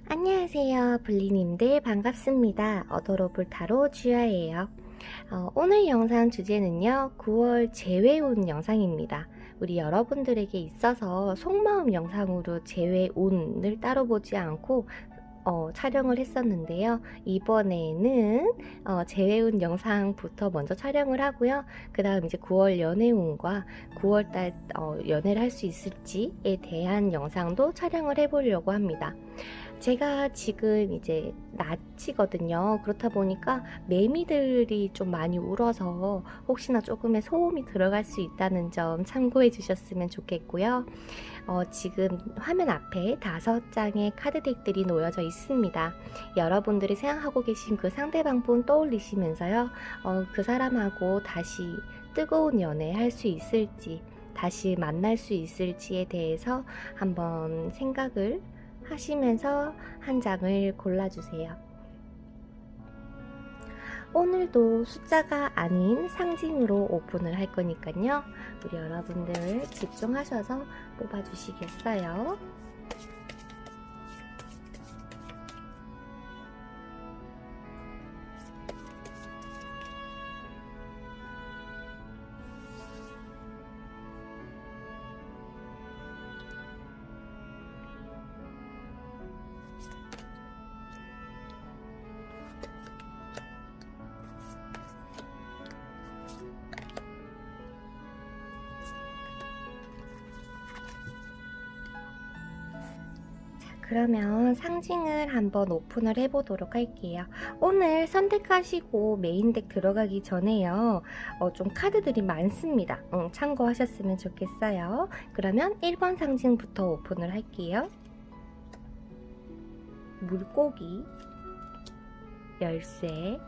안녕하세요, 블리님들 반갑습니다. 어도로블 타로 주야예요. 오늘 영상 주제는요, 9월 재회운 영상입니다. 우리 여러분들에게 있어서 속마음 영상으로 재회운을 따로 보지 않고 촬영을 했었는데요. 이번에는 재회운 영상부터 먼저 촬영을 하고요. 그 다음 이제 9월 연애운과 9월달 연애를 할 수 있을지에 대한 영상도 촬영을 해보려고 합니다. 제가 지금 이제 낮이거든요. 그렇다 보니까 매미들이 좀 많이 울어서 혹시나 조금의 소음이 들어갈 수 있다는 점 참고해 주셨으면 좋겠고요. 지금 화면 앞에 5장의 카드덱들이 놓여져 있습니다. 여러분들이 생각하고 계신 그 상대방 분 떠올리시면서요. 그 사람하고 다시 뜨거운 연애 할 수 있을지, 다시 만날 수 있을지에 대해서 한번 생각을 하시면서 한 장을 골라주세요. 오늘도 숫자가 아닌 상징으로 오픈을 할 거니까요. 우리 여러분들 집중하셔서 뽑아주시겠어요? 그러면 상징을 한번 오픈을 해보도록 할게요. 오늘 선택하시고 메인덱 들어가기 전에요. 좀 카드들이 많습니다. 참고하셨으면 좋겠어요. 그러면 1번 상징부터 오픈을 할게요. 물고기, 열쇠,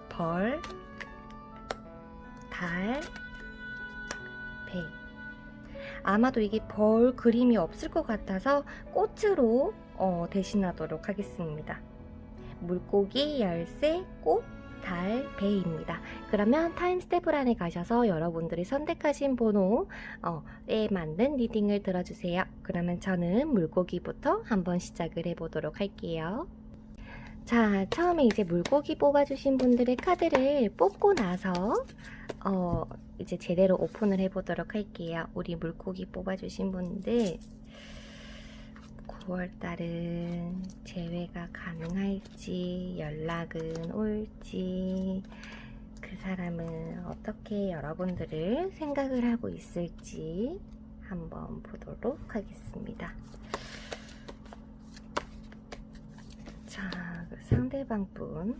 벌, 달, 배. 아마도 이게 벌 그림이 없을 것 같아서 꽃으로 대신하도록 하겠습니다. 물고기, 열쇠, 꽃, 달, 배입니다. 그러면 타임스테플 가셔서 여러분들이 선택하신 번호에 맞는 리딩을 들어주세요. 그러면 저는 물고기부터 한번 시작을 해보도록 할게요. 자, 처음에 이제 물고기 뽑아주신 분들의 카드를 뽑고 나서 이제 제대로 오픈을 해보도록 할게요. 우리 물고기 뽑아주신 분들 9월달은 재회가 가능할지, 연락은 올지, 그 사람은 어떻게 여러분들을 생각을 하고 있을지 한번 보도록 하겠습니다. 자, 그 상대방 분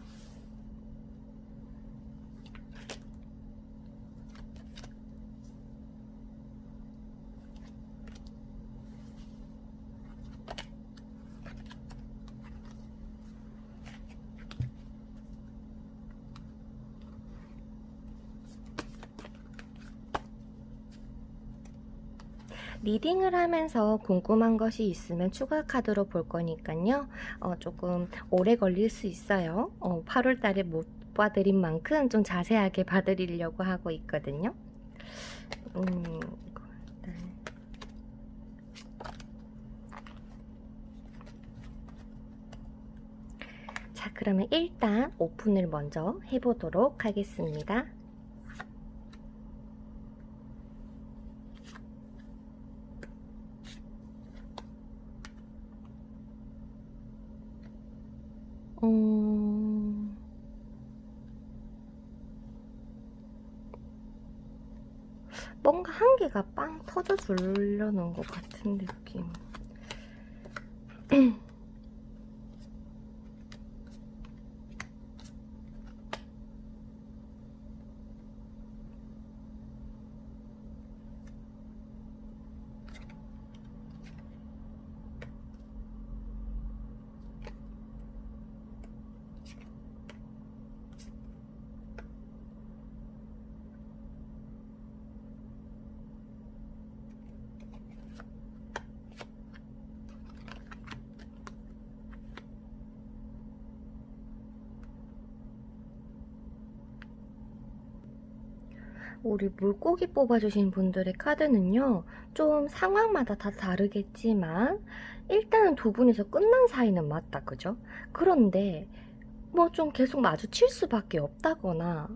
리딩을 하면서 궁금한 것이 있으면 추가 카드로 볼 거니까요. 조금 오래 걸릴 수 있어요. 8월 달에 못 봐드린 만큼 좀 자세하게 봐드리려고 하고 있거든요. 자, 그러면 일단 오픈을 먼저 해보도록 하겠습니다. 뭔가 한 개가 빵 터져 주려는 것 같은 느낌. 우리 물고기 뽑아주신 분들의 카드는요, 좀 상황마다 다 다르겠지만, 일단은 두 분이서 끝난 사이는 맞다, 그죠? 그런데, 뭐 좀 계속 마주칠 수밖에 없다거나,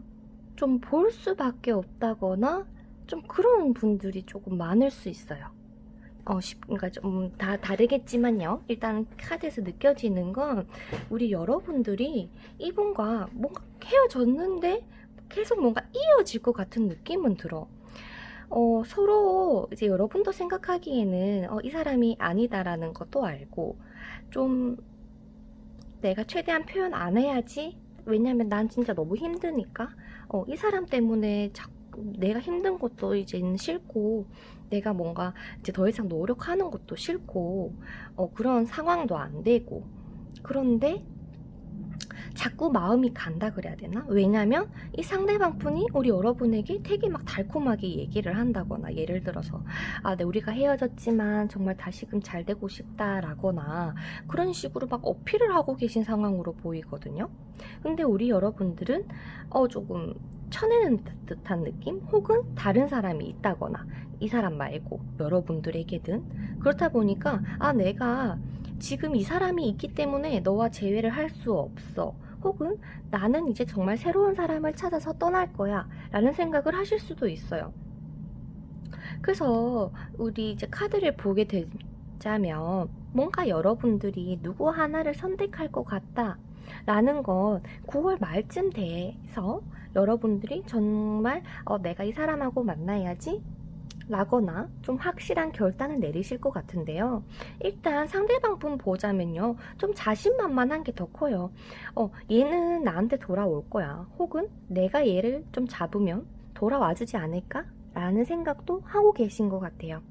좀 볼 수밖에 없다거나, 좀 그런 분들이 조금 많을 수 있어요. 그러니까 좀 다 다르겠지만요. 일단 카드에서 느껴지는 건 우리 여러분들이 이분과 뭔가 헤어졌는데 계속 뭔가 이어질 것 같은 느낌은 들어. 서로 이제 여러분도 생각하기에는 이 사람이 아니다라는 것도 알고 좀 내가 최대한 표현 안 해야지. 왜냐면 난 진짜 너무 힘드니까. 이 사람 때문에 자꾸 내가 힘든 것도 이제는 싫고, 내가 뭔가 이제 더 이상 노력하는 것도 싫고, 그런 상황도 안 되고. 그런데 자꾸 마음이 간다 그래야 되나? 왜냐면 이 상대방 분이 우리 여러분에게 되게 막 달콤하게 얘기를 한다거나, 예를 들어서 네, 우리가 헤어졌지만 정말 다시금 잘 되고 싶다라거나 그런 식으로 막 어필을 하고 계신 상황으로 보이거든요. 근데 우리 여러분들은 조금 쳐내는 듯한 느낌? 혹은 다른 사람이 있다거나, 이 사람 말고 여러분들에게든. 그렇다 보니까 내가 지금 이 사람이 있기 때문에 너와 재회를 할 수 없어. 혹은 나는 이제 정말 새로운 사람을 찾아서 떠날 거야 라는 생각을 하실 수도 있어요. 그래서 우리 이제 카드를 보게 되자면 뭔가 여러분들이 누구 하나를 선택할 것 같다 라는 건 9월 말쯤 돼서 여러분들이 정말 내가 이 사람하고 만나야지 라거나 좀 확실한 결단을 내리실 것 같은데요. 일단 상대방 분 보자면요, 좀 자신만만한 게 더 커요. 얘는 나한테 돌아올 거야. 혹은 내가 얘를 좀 잡으면 돌아와주지 않을까? 라는 생각도 하고 계신 것 같아요.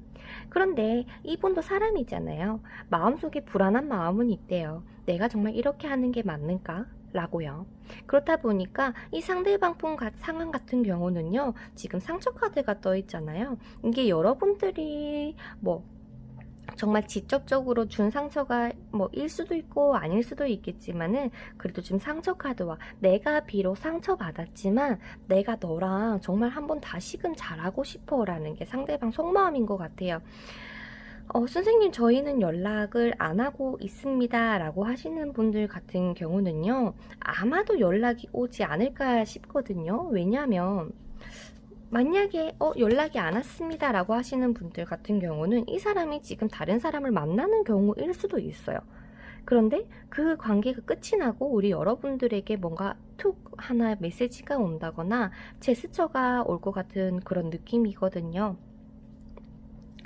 그런데 이분도 사람이잖아요. 마음속에 불안한 마음은 있대요. 내가 정말 이렇게 하는 게 맞는가? 라고요. 그렇다 보니까 이 상대방 분 상황 같은 경우는요, 지금 상처 카드가 떠 있잖아요. 이게 여러분들이 뭐 정말 직접적으로 준 상처가 일 수도 있고 아닐 수도 있겠지만은, 그래도 지금 상처 카드와 내가 비록 상처받았지만 내가 너랑 정말 한번 다시금 잘하고 싶어 라는 게 상대방 속마음인 것 같아요. 선생님, 저희는 연락을 안 하고 있습니다 라고 하시는 분들 같은 경우는요, 아마도 연락이 오지 않을까 싶거든요. 왜냐면 만약에 연락이 안 왔습니다 라고 하시는 분들 같은 경우는 이 사람이 지금 다른 사람을 만나는 경우일 수도 있어요. 그런데 그 관계가 끝이 나고 우리 여러분들에게 뭔가 툭 하나 메시지가 온다거나 제스처가 올 것 같은 그런 느낌이거든요.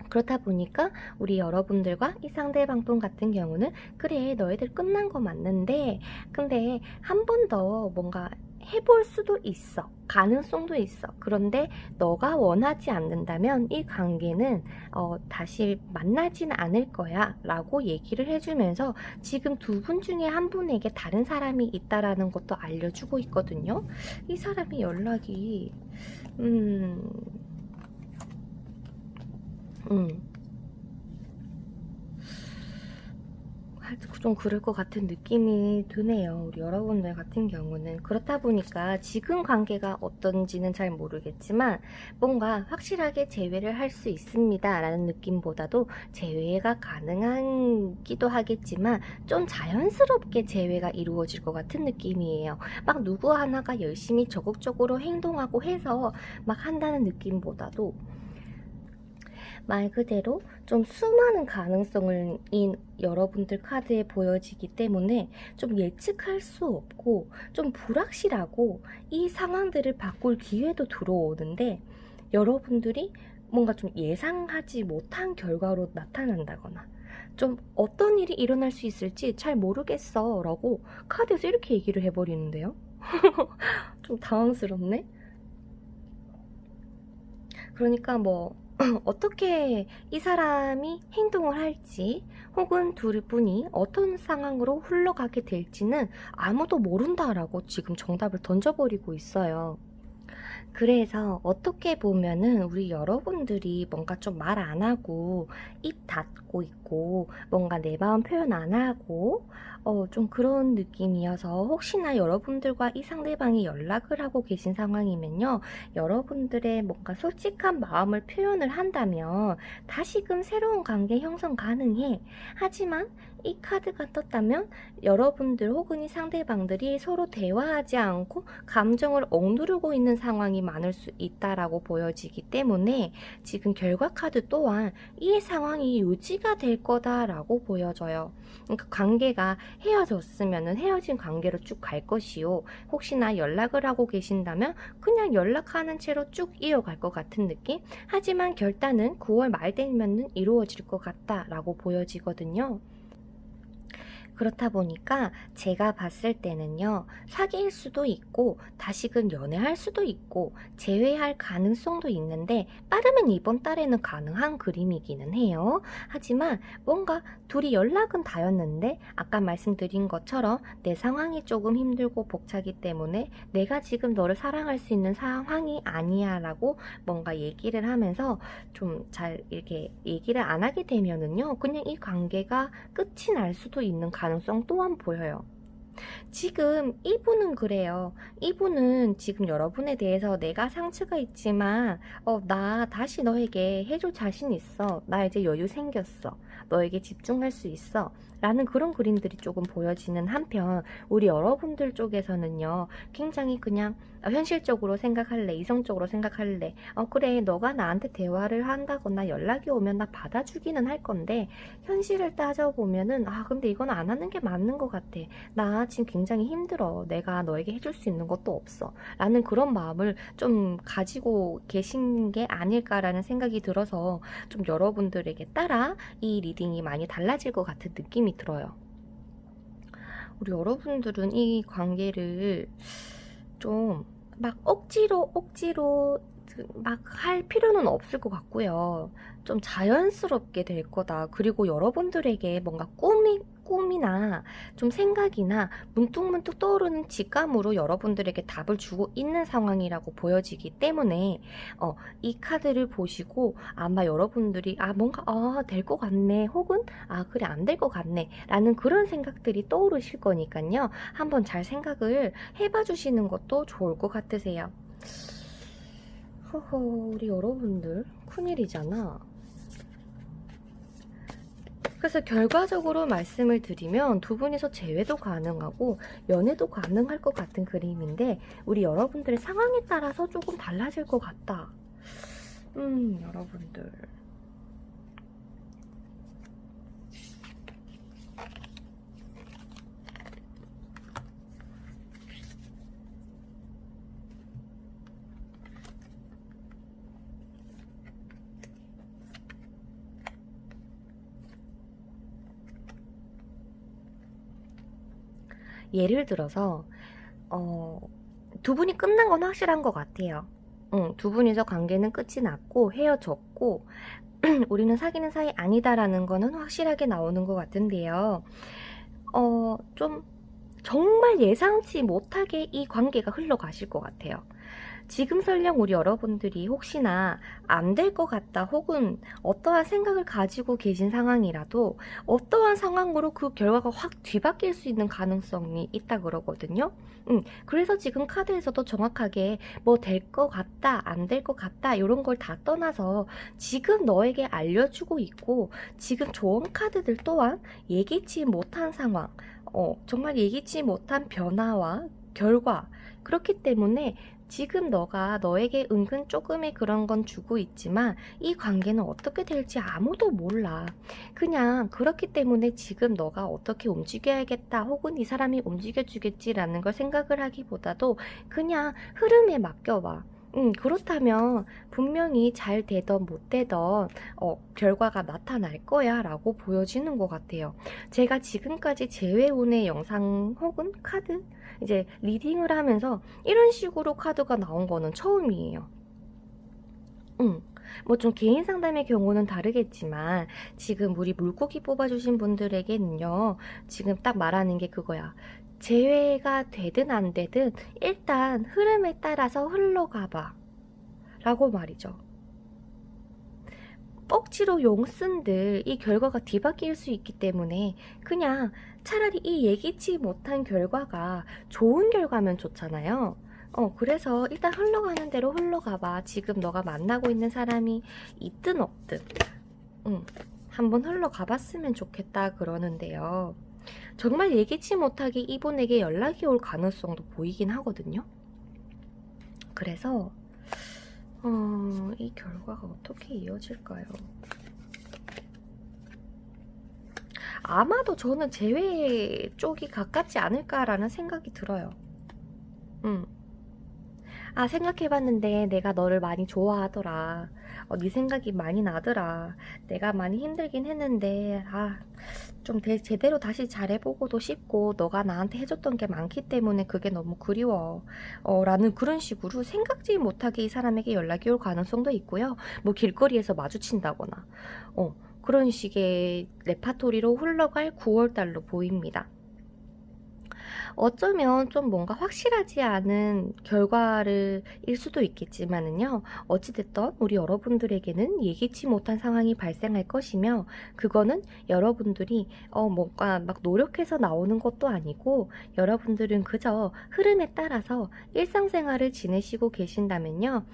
그렇다 보니까 우리 여러분들과 이 상대방 분 같은 경우는, 그래 너희들 끝난 거 맞는데 근데 한 번 더 뭔가 해볼 수도 있어, 가능성도 있어. 그런데 너가 원하지 않는다면 이 관계는 다시 만나진 않을 거야 라고 얘기를 해주면서 지금 두 분 중에 한 분에게 다른 사람이 있다라는 것도 알려주고 있거든요. 이 사람이 연락이 좀 그럴 것 같은 느낌이 드네요. 우리 여러분들 같은 경우는. 그렇다 보니까 지금 관계가 어떤지는 잘 모르겠지만 뭔가 확실하게 재회를 할 수 있습니다 라는 느낌보다도 재회가 가능하기도 하겠지만 좀 자연스럽게 재회가 이루어질 것 같은 느낌이에요. 막 누구 하나가 열심히 적극적으로 행동하고 해서 막 한다는 느낌보다도 말 그대로 좀 수많은 가능성을 여러분들 카드에 보여지기 때문에 좀 예측할 수 없고 좀 불확실하고, 이 상황들을 바꿀 기회도 들어오는데 여러분들이 뭔가 좀 예상하지 못한 결과로 나타난다거나, 좀 어떤 일이 일어날 수 있을지 잘 모르겠어 라고 카드에서 이렇게 얘기를 해버리는데요. 좀 당황스럽네. 그러니까 어떻게 이 사람이 행동을 할지, 혹은 둘 분이 어떤 상황으로 흘러가게 될지는 아무도 모른다라고 지금 정답을 던져버리고 있어요. 그래서 어떻게 보면은 우리 여러분들이 뭔가 좀 말 안 하고 입 닫고 있고 있고 뭔가 내 마음 표현 안 하고 좀 그런 느낌이어서 혹시나 여러분들과 이 상대방이 연락을 하고 계신 상황이면요. 여러분들의 뭔가 솔직한 마음을 표현을 한다면 다시금 새로운 관계 형성 가능해. 하지만 이 카드가 떴다면 여러분들 혹은 이 상대방들이 서로 대화하지 않고 감정을 억누르고 있는 상황이 많을 수 있다라고 보여지기 때문에 지금 결과 카드 또한 이 상황이 유지가 될 거다라고 보여져요. 그러니까 관계가 헤어졌으면 헤어진 관계로 쭉 갈 것이요. 혹시나 연락을 하고 계신다면 그냥 연락하는 채로 쭉 이어갈 것 같은 느낌? 하지만 결단은 9월 말 되면 이루어질 것 같다라고 보여지거든요. 그렇다 보니까 제가 봤을 때는요, 사귈 수도 있고, 다시금 연애할 수도 있고, 재회할 가능성도 있는데, 빠르면 이번 달에는 가능한 그림이기는 해요. 하지만 뭔가 둘이 연락은 닿았는데, 아까 말씀드린 것처럼 내 상황이 조금 힘들고 벅차기 때문에 내가 지금 너를 사랑할 수 있는 상황이 아니야 라고 뭔가 얘기를 하면서 좀 잘 이렇게 얘기를 안 하게 되면은요, 그냥 이 관계가 끝이 날 수도 있는 가능성 또한 보여요. 지금 이분은 그래요. 이분은 지금 여러분에 대해서 내가 상처가 있지만 나 다시 너에게 해줄 자신 있어. 나 이제 여유 생겼어. 너에게 집중할 수 있어. 라는 그런 그림들이 조금 보여지는 한편 우리 여러분들 쪽에서는요. 굉장히 그냥 현실적으로 생각할래, 이성적으로 생각할래. 그래, 너가 나한테 대화를 한다거나 연락이 오면 나 받아주기는 할 건데 현실을 따져보면은 근데 이건 안 하는 게 맞는 것 같아. 나 지금 굉장히 힘들어. 내가 너에게 해줄 수 있는 것도 없어. 라는 그런 마음을 좀 가지고 계신 게 아닐까라는 생각이 들어서 좀 여러분들에게 따라 이 리딩이 많이 달라질 것 같은 느낌이 들어요. 우리 여러분들은 이 관계를 좀 막 억지로 막 할 필요는 없을 것 같고요. 좀 자연스럽게 될 거다. 그리고 여러분들에게 뭔가 꿈이나 좀 생각이나 문득문득 떠오르는 직감으로 여러분들에게 답을 주고 있는 상황이라고 보여지기 때문에 이 카드를 보시고 아마 여러분들이 뭔가 될 것 같네 혹은 그래 안 될 것 같네 라는 그런 생각들이 떠오르실 거니까요. 한번 잘 생각을 해봐 주시는 것도 좋을 것 같으세요. 허허, 우리 여러분들 큰일이잖아. 그래서 결과적으로 말씀을 드리면 두 분이서 재회도 가능하고 연애도 가능할 것 같은 그림인데 우리 여러분들의 상황에 따라서 조금 달라질 것 같다. 여러분들. 예를 들어서 두 분이 끝난 건 확실한 것 같아요. 두 분이서 관계는 끝이 났고 헤어졌고 우리는 사귀는 사이 아니다라는 거는 확실하게 나오는 것 같은데요. 좀 정말 예상치 못하게 이 관계가 흘러가실 것 같아요. 지금 설령 우리 여러분들이 혹시나 안 될 것 같다 혹은 어떠한 생각을 가지고 계신 상황이라도 어떠한 상황으로 그 결과가 확 뒤바뀔 수 있는 가능성이 있다 그러거든요. 그래서 지금 카드에서도 정확하게 뭐 될 것 같다 안 될 것 같다 이런 걸 다 떠나서 지금 너에게 알려주고 있고 지금 좋은 카드들 또한 예기치 못한 상황 정말 예기치 못한 변화와 결과 그렇기 때문에 지금 너가 너에게 은근 조금의 그런 건 주고 있지만 이 관계는 어떻게 될지 아무도 몰라. 그냥 그렇기 때문에 지금 너가 어떻게 움직여야겠다 혹은 이 사람이 움직여주겠지라는 걸 생각을 하기보다도 그냥 흐름에 맡겨봐. 그렇다면 분명히 잘 되던 못 되던 결과가 나타날 거야 라고 보여지는 것 같아요. 제가 지금까지 재회운의 영상 혹은 카드 이제 리딩을 하면서 이런 식으로 카드가 나온 거는 처음이에요. 뭐 좀 개인 상담의 경우는 다르겠지만 지금 우리 물고기 뽑아주신 분들에게는요. 지금 딱 말하는 게 그거야. 재회가 되든 안 되든 일단 흐름에 따라서 흘러가 봐 라고 말이죠. 억지로 용 쓴들 이 결과가 뒤바뀔 수 있기 때문에 그냥 차라리 이 예기치 못한 결과가 좋은 결과면 좋잖아요. 그래서 일단 흘러가는 대로 흘러가봐. 지금 너가 만나고 있는 사람이 있든 없든 한번 흘러가 봤으면 좋겠다 그러는데요. 정말 예기치 못하게 이분에게 연락이 올 가능성도 보이긴 하거든요. 그래서 이 결과가 어떻게 이어질까요? 아마도 저는 재회 쪽이 가깝지 않을까라는 생각이 들어요. 생각해봤는데 내가 너를 많이 좋아하더라. 네 생각이 많이 나더라. 내가 많이 힘들긴 했는데 좀 제대로 다시 잘해보고도 싶고 너가 나한테 해줬던 게 많기 때문에 그게 너무 그리워 라는 그런 식으로 생각지 못하게 이 사람에게 연락이 올 가능성도 있고요. 뭐 길거리에서 마주친다거나 그런 식의 레파토리로 흘러갈 9월달로 보입니다. 어쩌면 좀 뭔가 확실하지 않은 결과를 일 수도 있겠지만은요, 어찌됐든 우리 여러분들에게는 예기치 못한 상황이 발생할 것이며, 그거는 여러분들이 뭔가 막 노력해서 나오는 것도 아니고, 여러분들은 그저 흐름에 따라서 일상생활을 지내시고 계신다면요,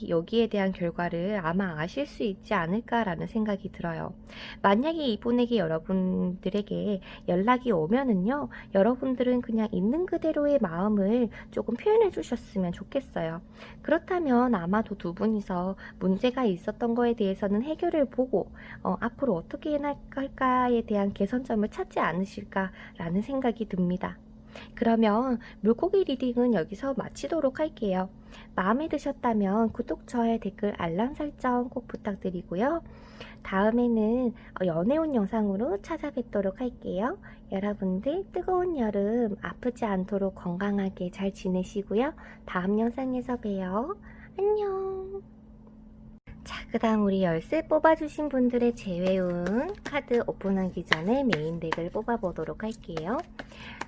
여기에 대한 결과를 아마 아실 수 있지 않을까라는 생각이 들어요. 만약에 이분에게 여러분들에게 연락이 오면은요, 여러분들은 그냥 있는 그대로의 마음을 조금 표현해 주셨으면 좋겠어요. 그렇다면 아마도 두 분이서 문제가 있었던 거에 대해서는 해결을 보고 앞으로 어떻게 해나갈까에 대한 개선점을 찾지 않으실까라는 생각이 듭니다. 그러면 물고기 리딩은 여기서 마치도록 할게요. 마음에 드셨다면 구독, 좋아요, 댓글, 알람 설정 꼭 부탁드리고요. 다음에는 연애운 영상으로 찾아뵙도록 할게요. 여러분들 뜨거운 여름 아프지 않도록 건강하게 잘 지내시고요. 다음 영상에서 봬요. 안녕. 자, 그 다음 우리 열쇠 뽑아주신 분들의 재회운 카드 오픈하기 전에 메인 덱을 뽑아보도록 할게요.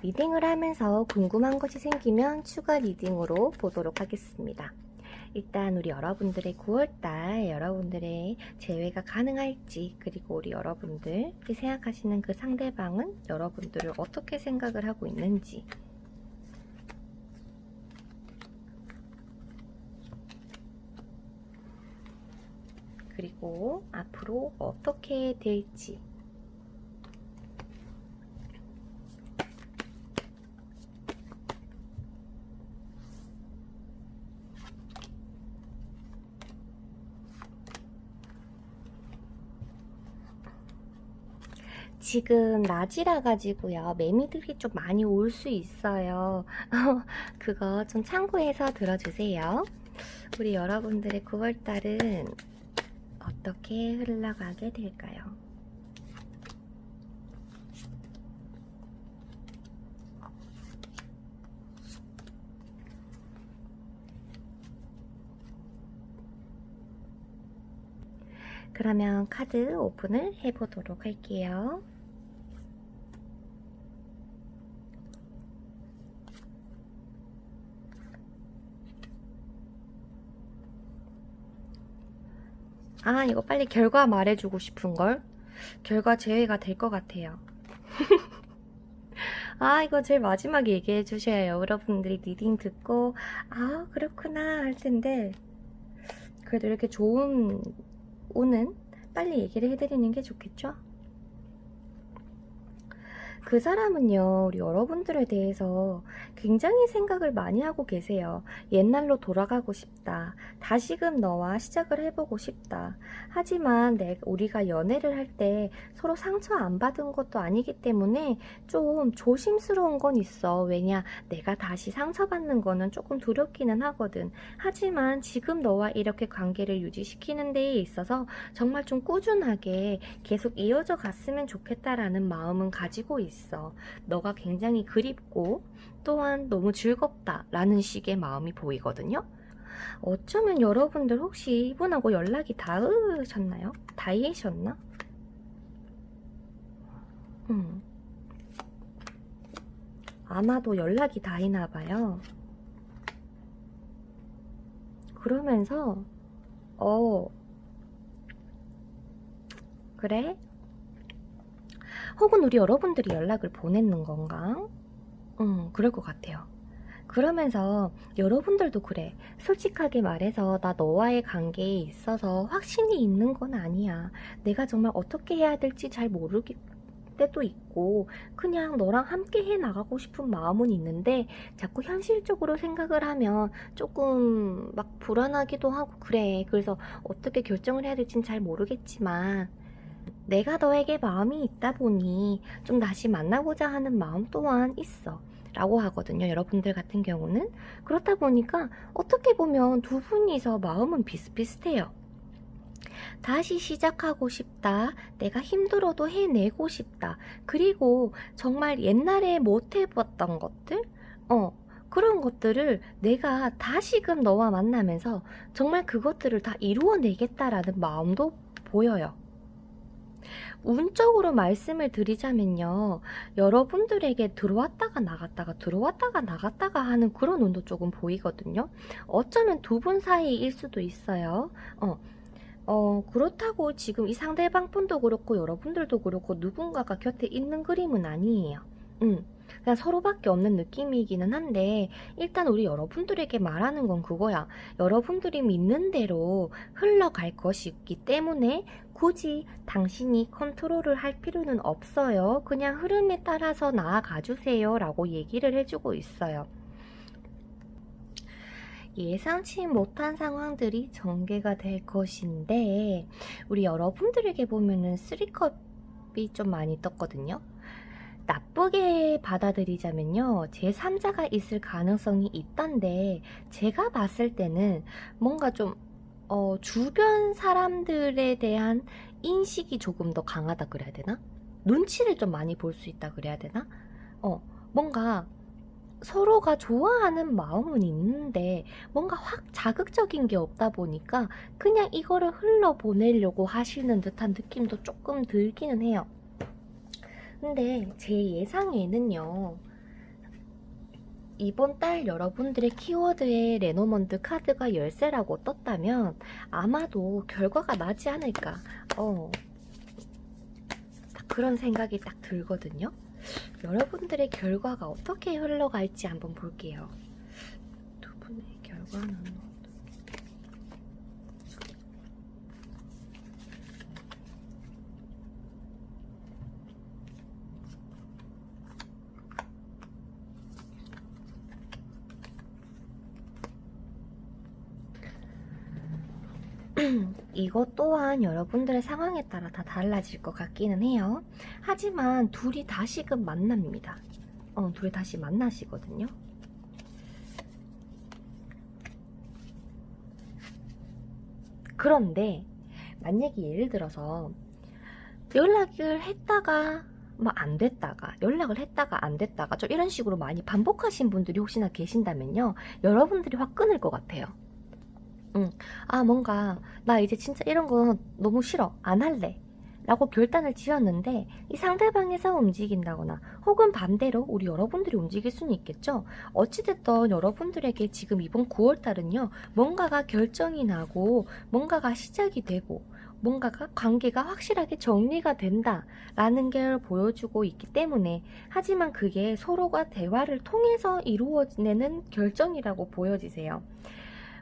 리딩을 하면서 궁금한 것이 생기면 추가 리딩으로 보도록 하겠습니다. 일단 우리 여러분들의 9월달 여러분들의 재회가 가능할지, 그리고 우리 여러분들이 생각하시는 그 상대방은 여러분들을 어떻게 생각을 하고 있는지, 그리고 앞으로 어떻게 될지, 지금 낮이라 가지고요, 매미들이 좀 많이 올 수 있어요. 그거 좀 참고해서 들어주세요. 우리 여러분들의 9월달은 어떻게 흘러가게 될까요? 그러면 카드 오픈을 해보도록 할게요. 이거 빨리 결과 말해주고 싶은걸? 결과 제외가 될 것 같아요. 이거 제일 마지막에 얘기해 주셔야 여러분들이 리딩 듣고 그렇구나 할 텐데, 그래도 이렇게 좋은 운은 빨리 얘기를 해드리는 게 좋겠죠? 그 사람은요, 우리 여러분들에 대해서 굉장히 생각을 많이 하고 계세요. 옛날로 돌아가고 싶다. 다시금 너와 시작을 해보고 싶다. 하지만 우리가 연애를 할 때 서로 상처 안 받은 것도 아니기 때문에 좀 조심스러운 건 있어. 왜냐, 내가 다시 상처받는 거는 조금 두렵기는 하거든. 하지만 지금 너와 이렇게 관계를 유지시키는 데에 있어서 정말 좀 꾸준하게 계속 이어져 갔으면 좋겠다라는 마음은 가지고 있어. 너가 굉장히 그립고 또한 너무 즐겁다 라는 식의 마음이 보이거든요. 어쩌면 여러분들 혹시 이분하고 연락이 닿으셨나요? 닿으셨나? 아마도 연락이 닿이나봐요. 그러면서 그래? 혹은 우리 여러분들이 연락을 보냈는 건가? 그럴 것 같아요. 그러면서 여러분들도 그래. 솔직하게 말해서 나 너와의 관계에 있어서 확신이 있는 건 아니야. 내가 정말 어떻게 해야 될지 잘 모르겠 때도 있고 그냥 너랑 함께 해 나가고 싶은 마음은 있는데 자꾸 현실적으로 생각을 하면 조금 막 불안하기도 하고 그래. 그래서 어떻게 결정을 해야 될진 잘 모르겠지만 내가 너에게 마음이 있다 보니 좀 다시 만나고자 하는 마음 또한 있어 라고 하거든요. 여러분들 같은 경우는 그렇다 보니까 어떻게 보면 두 분이서 마음은 비슷비슷해요. 다시 시작하고 싶다. 내가 힘들어도 해내고 싶다. 그리고 정말 옛날에 못 해봤던 것들? 그런 것들을 내가 다시금 너와 만나면서 정말 그것들을 다 이루어내겠다라는 마음도 보여요. 운적으로 말씀을 드리자면요. 여러분들에게 들어왔다가 나갔다가 하는 그런 운도 조금 보이거든요. 어쩌면 두 분 사이일 수도 있어요. 그렇다고 지금 이 상대방 분도 그렇고 여러분들도 그렇고 누군가가 곁에 있는 그림은 아니에요. 그냥 서로밖에 없는 느낌이기는 한데 일단 우리 여러분들에게 말하는 건 그거야. 여러분들이 믿는 대로 흘러갈 것이기 때문에 굳이 당신이 컨트롤을 할 필요는 없어요. 그냥 흐름에 따라서 나아가 주세요 라고 얘기를 해주고 있어요. 예상치 못한 상황들이 전개가 될 것인데 우리 여러분들에게 보면은 3컵이 좀 많이 떴거든요. 나쁘게 받아들이자면요. 제3자가 있을 가능성이 있던데 제가 봤을 때는 뭔가 좀 주변 사람들에 대한 인식이 조금 더 강하다 그래야 되나? 눈치를 좀 많이 볼 수 있다 그래야 되나? 뭔가 서로가 좋아하는 마음은 있는데 뭔가 확 자극적인 게 없다 보니까 그냥 이거를 흘러보내려고 하시는 듯한 느낌도 조금 들기는 해요. 근데 제 예상에는요. 이번 달 여러분들의 키워드에 레노먼드 카드가 열쇠라고 떴다면 아마도 결과가 나지 않을까. 딱 그런 생각이 딱 들거든요. 여러분들의 결과가 어떻게 흘러갈지 한번 볼게요. 두 분의 결과는 이것 또한 여러분들의 상황에 따라 다 달라질 것 같기는 해요. 하지만 둘이 다시금 만납니다. 둘이 다시 만나시거든요. 그런데 만약에 예를 들어서 연락을 했다가 안 됐다가 연락을 했다가 안 됐다가 좀 이런 식으로 많이 반복하신 분들이 혹시나 계신다면요. 여러분들이 확 끊을 것 같아요. 뭔가 나 이제 진짜 이런 거 너무 싫어 안 할래 라고 결단을 지었는데 이 상대방에서 움직인다거나 혹은 반대로 우리 여러분들이 움직일 수는 있겠죠. 어찌됐든 여러분들에게 지금 이번 9월달은요 뭔가가 결정이 나고 뭔가가 시작이 되고 뭔가가 관계가 확실하게 정리가 된다 라는 걸 보여주고 있기 때문에 하지만 그게 서로가 대화를 통해서 이루어지는 결정이라고 보여지세요.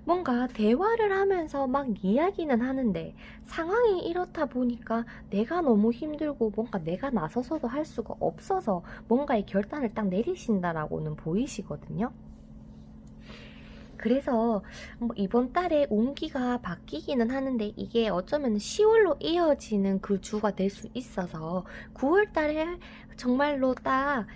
뭔가 대화를 하면서 막 이야기는 하는데 상황이 이렇다 보니까 내가 너무 힘들고 뭔가 내가 나서서도 할 수가 없어서 뭔가의 결단을 딱 내리신다라고는 보이시거든요. 그래서 이번 달에 운기가 바뀌기는 하는데 이게 어쩌면 10월로 이어지는 그 주가 될 수 있어서 9월 달에 정말로 딱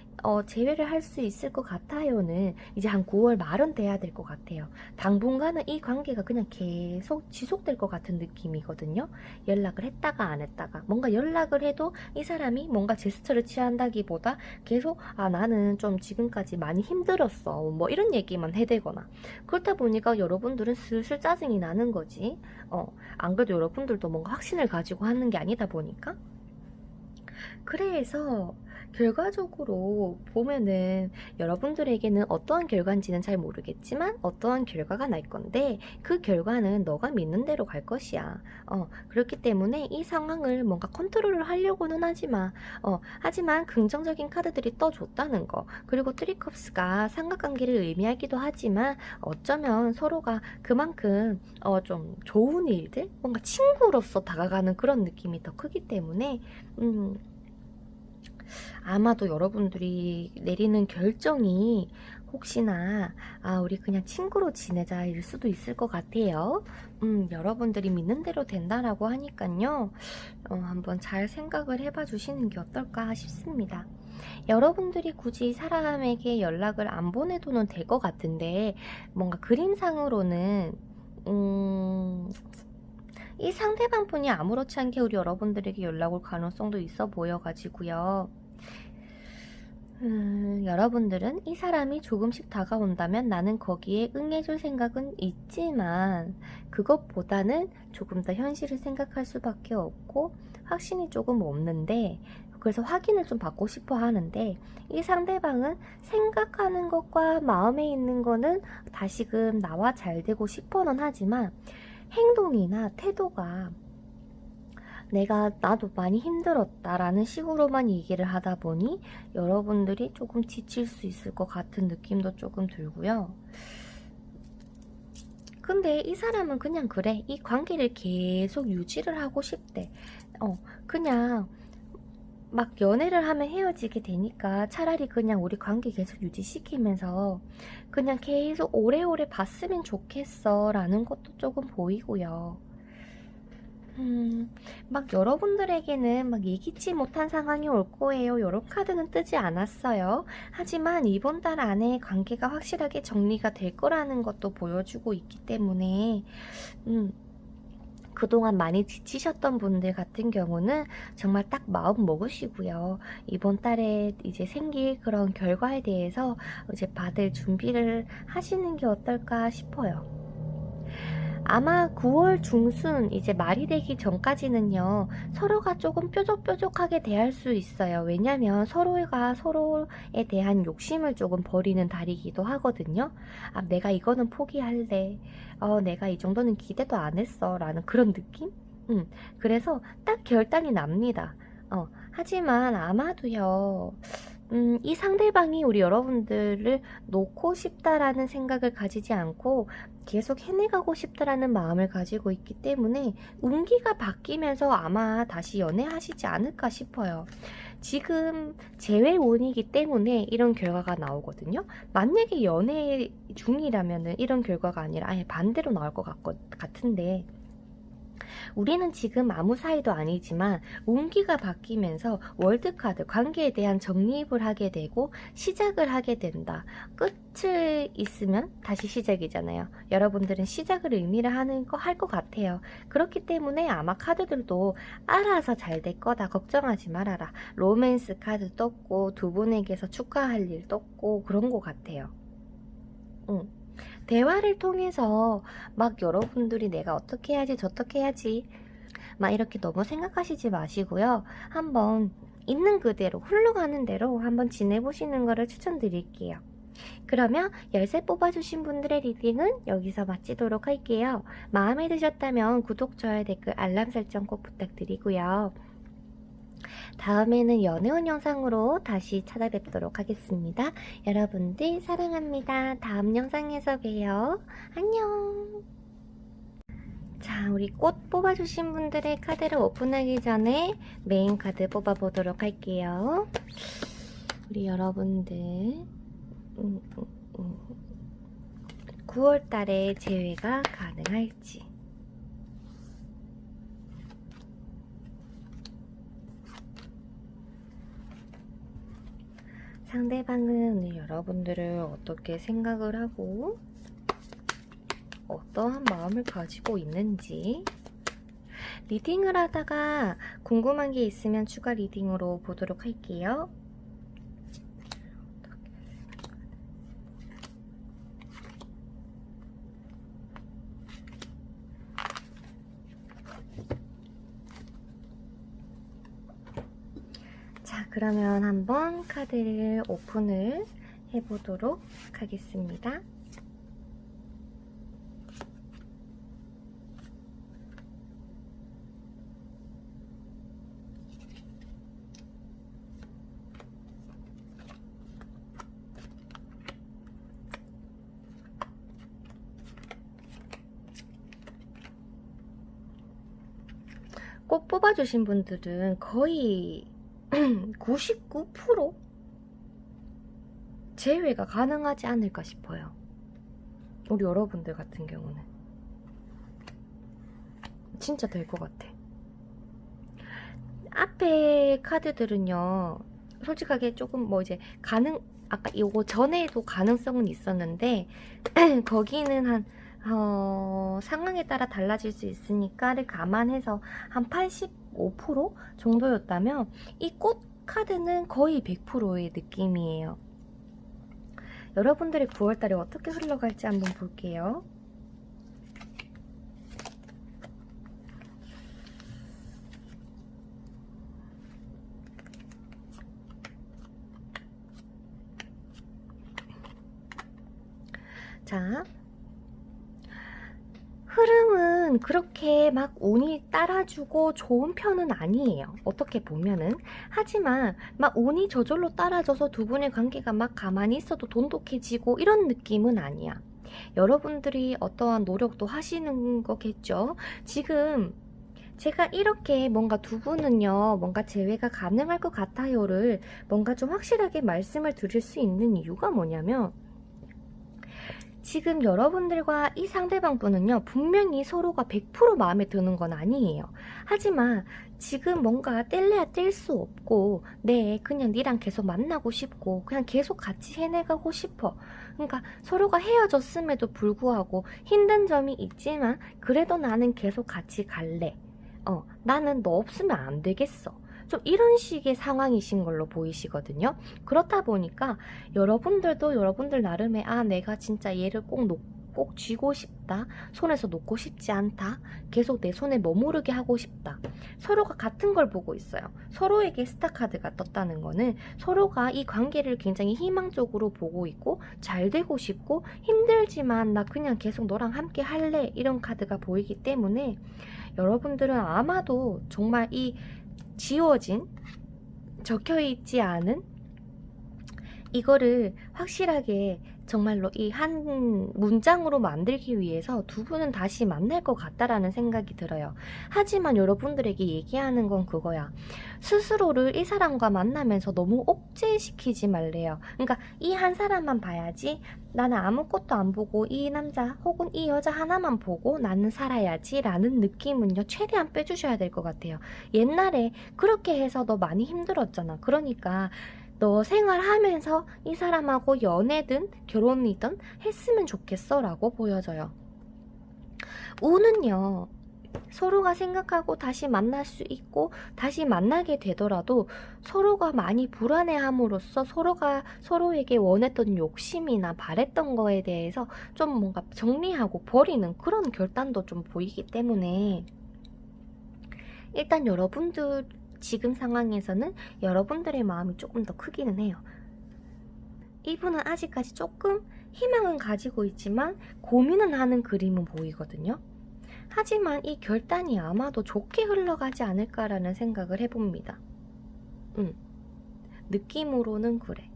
제외를 할 수 있을 것 같아요는 이제 한 9월 말은 돼야 될 것 같아요. 당분간은 이 관계가 그냥 계속 지속될 것 같은 느낌이거든요. 연락을 했다가 안 했다가 뭔가 연락을 해도 이 사람이 뭔가 제스처를 취한다기보다 계속 나는 좀 지금까지 많이 힘들었어 뭐 이런 얘기만 해대거나 그렇다 보니까 여러분들은 슬슬 짜증이 나는 거지. 안 그래도 여러분들도 뭔가 확신을 가지고 하는 게 아니다 보니까 그래서 결과적으로 보면은 여러분들에게는 어떠한 결과인지는 잘 모르겠지만 어떠한 결과가 날 건데 그 결과는 너가 믿는 대로 갈 것이야. 그렇기 때문에 이 상황을 뭔가 컨트롤을 하려고는 하지 마. 하지만 긍정적인 카드들이 떠줬다는 거. 그리고 트리컵스가 삼각관계를 의미하기도 하지만 어쩌면 서로가 그만큼 좀 좋은 일들? 뭔가 친구로서 다가가는 그런 느낌이 더 크기 때문에 아마도 여러분들이 내리는 결정이 혹시나 우리 그냥 친구로 지내자일 수도 있을 것 같아요. 여러분들이 믿는 대로 된다라고 하니까요. 한번 잘 생각을 해봐 주시는 게 어떨까 싶습니다. 여러분들이 굳이 사람에게 연락을 안 보내도는 될 것 같은데 뭔가 그림상으로는 이 상대방 분이 아무렇지 않게 우리 여러분들에게 연락 올 가능성도 있어 보여가지고요. 여러분들은 이 사람이 조금씩 다가온다면 나는 거기에 응해줄 생각은 있지만 그것보다는 조금 더 현실을 생각할 수밖에 없고 확신이 조금 없는데 그래서 확인을 좀 받고 싶어 하는데 이 상대방은 생각하는 것과 마음에 있는 거는 다시금 나와 잘 되고 싶어는 하지만 행동이나 태도가 나도 많이 힘들었다라는 식으로만 얘기를 하다 보니 여러분들이 조금 지칠 수 있을 것 같은 느낌도 조금 들고요. 근데 이 사람은 그냥 그래. 이 관계를 계속 유지를 하고 싶대. 그냥 막 연애를 하면 헤어지게 되니까 차라리 그냥 우리 관계 계속 유지시키면서 그냥 계속 오래오래 봤으면 좋겠어 라는 것도 조금 보이고요. 막 여러분들에게는 막 예기치 못한 상황이 올 거예요. 요런 카드는 뜨지 않았어요. 하지만 이번 달 안에 관계가 확실하게 정리가 될 거라는 것도 보여주고 있기 때문에 그동안 많이 지치셨던 분들 같은 경우는 정말 딱 마음 먹으시고요. 이번 달에 이제 생길 그런 결과에 대해서 이제 받을 준비를 하시는 게 어떨까 싶어요. 아마 9월 중순 이제 말이 되기 전까지는요 서로가 조금 뾰족뾰족하게 대할 수 있어요. 왜냐면 서로가 서로에 대한 욕심을 조금 버리는 달이기도 하거든요. 내가 이거는 포기할래. 내가 이 정도는 기대도 안 했어 라는 그런 느낌? 그래서 딱 결단이 납니다. 하지만 아마도요 이 상대방이 우리 여러분들을 놓고 싶다라는 생각을 가지지 않고 계속 해내가고 싶다라는 마음을 가지고 있기 때문에 운기가 바뀌면서 아마 다시 연애하시지 않을까 싶어요. 지금 재회운이기 때문에 이런 결과가 나오거든요. 만약에 연애 중이라면 이런 결과가 아니라 아예 반대로 나올 것 같은데 우리는 지금 아무 사이도 아니지만 운기가 바뀌면서 월드카드 관계에 대한 정리입을 하게 되고 시작을 하게 된다. 끝을 있으면 다시 시작이잖아요. 여러분들은 시작을 의미를 하는 거 할 것 같아요. 그렇기 때문에 아마 카드들도 알아서 잘 될 거다 걱정하지 말아라. 로맨스 카드 떴고 두 분에게서 축하할 일 떴고 그런 것 같아요. 대화를 통해서 막 여러분들이 내가 어떻게 해야지 저떻게 해야지 막 이렇게 너무 생각하시지 마시고요. 한번 있는 그대로 흘러가는 대로 한번 지내보시는 거를 추천드릴게요. 그러면 열쇠 뽑아주신 분들의 리딩은 여기서 마치도록 할게요. 마음에 드셨다면 구독, 좋아요, 댓글, 알람 설정 꼭 부탁드리고요. 다음에는 연애운 영상으로 다시 찾아뵙도록 하겠습니다. 여러분들 사랑합니다. 다음 영상에서 봬요. 안녕. 자, 우리 꽃 뽑아주신 분들의 카드를 오픈하기 전에 메인 카드 뽑아보도록 할게요. 우리 여러분들 9월달에 재회가 가능할지. 상대방은 오늘 여러분들을 어떻게 생각을 하고 어떠한 마음을 가지고 있는지 리딩을 하다가 궁금한 게 있으면 추가 리딩으로 보도록 할게요. 자, 그러면 한번 카드를 오픈을 해보도록 하겠습니다. 꽃 뽑아주신 분들은 거의 99% 제외가 가능하지 않을까 싶어요. 우리 여러분들 같은 경우는 진짜 될 것 같아. 앞에 카드들은요, 솔직하게 조금 뭐 이제 아까 이거 전에도 가능성은 있었는데 거기는 한 상황에 따라 달라질 수 있으니까를 감안해서 한 85% 정도였다면 이 꽃 카드는 거의 100%의 느낌이에요. 여러분들의 9월달이 어떻게 흘러갈지 한번 볼게요. 자, 흐름은 그렇게 막 운이 따라주고 좋은 편은 아니에요. 어떻게 보면은. 하지만 막 운이 저절로 따라줘서 두 분의 관계가 막 가만히 있어도 돈독해지고 이런 느낌은 아니야. 여러분들이 어떠한 노력도 하시는 거겠죠. 지금 제가 이렇게 뭔가 두 분은요, 뭔가 재회가 가능할 것 같아요를 뭔가 좀 확실하게 말씀을 드릴 수 있는 이유가 뭐냐면, 지금 여러분들과 이 상대방 분은요, 분명히 서로가 100% 마음에 드는 건 아니에요. 하지만 지금 뭔가 뗄래야 뗄 수 없고, 네, 그냥 니랑 계속 만나고 싶고, 그냥 계속 같이 해내가고 싶어. 그러니까 서로가 헤어졌음에도 불구하고 힘든 점이 있지만, 그래도 나는 계속 같이 갈래. 나는 너 없으면 안 되겠어. 좀 이런 식의 상황이신 걸로 보이시거든요. 그렇다 보니까 여러분들도 여러분들 나름의 내가 진짜 얘를 꼭 쥐고 싶다. 손에서 놓고 싶지 않다. 계속 내 손에 머무르게 하고 싶다. 서로가 같은 걸 보고 있어요. 서로에게 스타카드가 떴다는 거는 서로가 이 관계를 굉장히 희망적으로 보고 있고 잘 되고 싶고 힘들지만 나 그냥 계속 너랑 함께 할래. 이런 카드가 보이기 때문에 여러분들은 아마도 정말 이 지워진, 적혀있지 않은 이거를 확실하게 정말로 이 한 문장으로 만들기 위해서 두 분은 다시 만날 것 같다라는 생각이 들어요. 하지만 여러분들에게 얘기하는 건 그거야. 스스로를 이 사람과 만나면서 너무 억제시키지 말래요. 그러니까 이 한 사람만 봐야지, 나는 아무것도 안 보고 이 남자 혹은 이 여자 하나만 보고 나는 살아야지 라는 느낌은요, 최대한 빼주셔야 될 것 같아요. 옛날에 그렇게 해서 너 많이 힘들었잖아. 그러니까 너 생활하면서 이 사람하고 연애든 결혼이든 했으면 좋겠어 라고 보여져요. 우는요, 서로가 생각하고 다시 만날 수 있고 다시 만나게 되더라도 서로가 많이 불안해함으로써 서로가 서로에게 원했던 욕심이나 바랬던 거에 대해서 좀 뭔가 정리하고 버리는 그런 결단도 좀 보이기 때문에, 일단 여러분들 지금 상황에서는 여러분들의 마음이 조금 더 크기는 해요. 이분은 아직까지 조금 희망은 가지고 있지만 고민은 하는 그림은 보이거든요. 하지만 이 결단이 아마도 좋게 흘러가지 않을까라는 생각을 해봅니다. 느낌으로는 그래.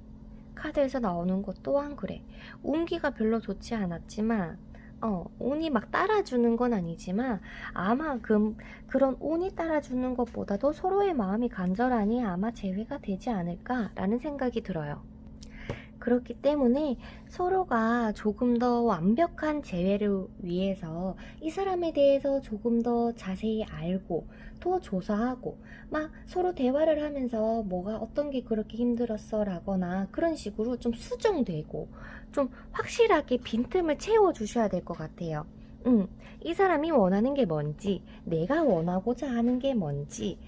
카드에서 나오는 것 또한 그래. 운기가 별로 좋지 않았지만 운이 막 따라주는 건 아니지만 아마 그런 운이 따라주는 것보다도 서로의 마음이 간절하니 아마 재회가 되지 않을까라는 생각이 들어요. 그렇기 때문에 서로가 조금 더 완벽한 재회를 위해서 이 사람에 대해서 조금 더 자세히 알고 더 조사하고 막 서로 대화를 하면서 뭐가 어떤 게 그렇게 힘들었어 라거나 그런 식으로 좀 수정되고 좀 확실하게 빈틈을 채워주셔야 될 것 같아요. 이 사람이 원하는 게 뭔지, 내가 원하고자 하는 게 뭔지,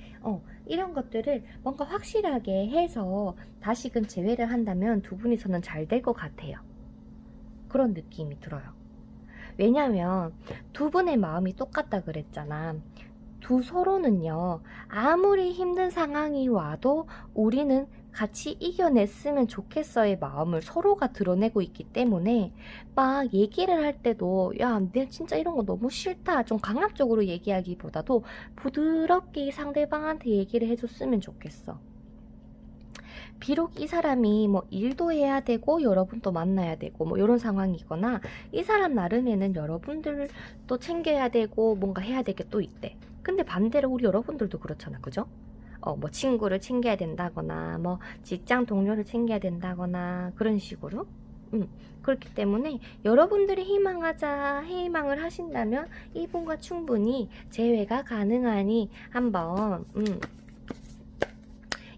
이런 것들을 뭔가 확실하게 해서 다시금 재회를 한다면 두 분이서는 잘 될 것 같아요. 그런 느낌이 들어요. 왜냐면 두 분의 마음이 똑같다 그랬잖아. 두 서로는요, 아무리 힘든 상황이 와도 우리는 같이 이겨냈으면 좋겠어의 마음을 서로가 드러내고 있기 때문에 막 얘기를 할 때도 야, 내가 진짜 이런 거 너무 싫다. 좀 강압적으로 얘기하기보다도 부드럽게 상대방한테 얘기를 해줬으면 좋겠어. 비록 이 사람이 뭐 일도 해야 되고 여러분도 만나야 되고 뭐 이런 상황이거나 이 사람 나름에는 여러분들도 챙겨야 되고 뭔가 해야 될 게 또 있대. 근데 반대로 우리 여러분들도 그렇잖아, 그죠? 뭐 친구를 챙겨야 된다거나 뭐 직장 동료를 챙겨야 된다거나 그런 식으로. 그렇기 때문에 여러분들이 희망을 하신다면 이분과 충분히 재회가 가능하니 한번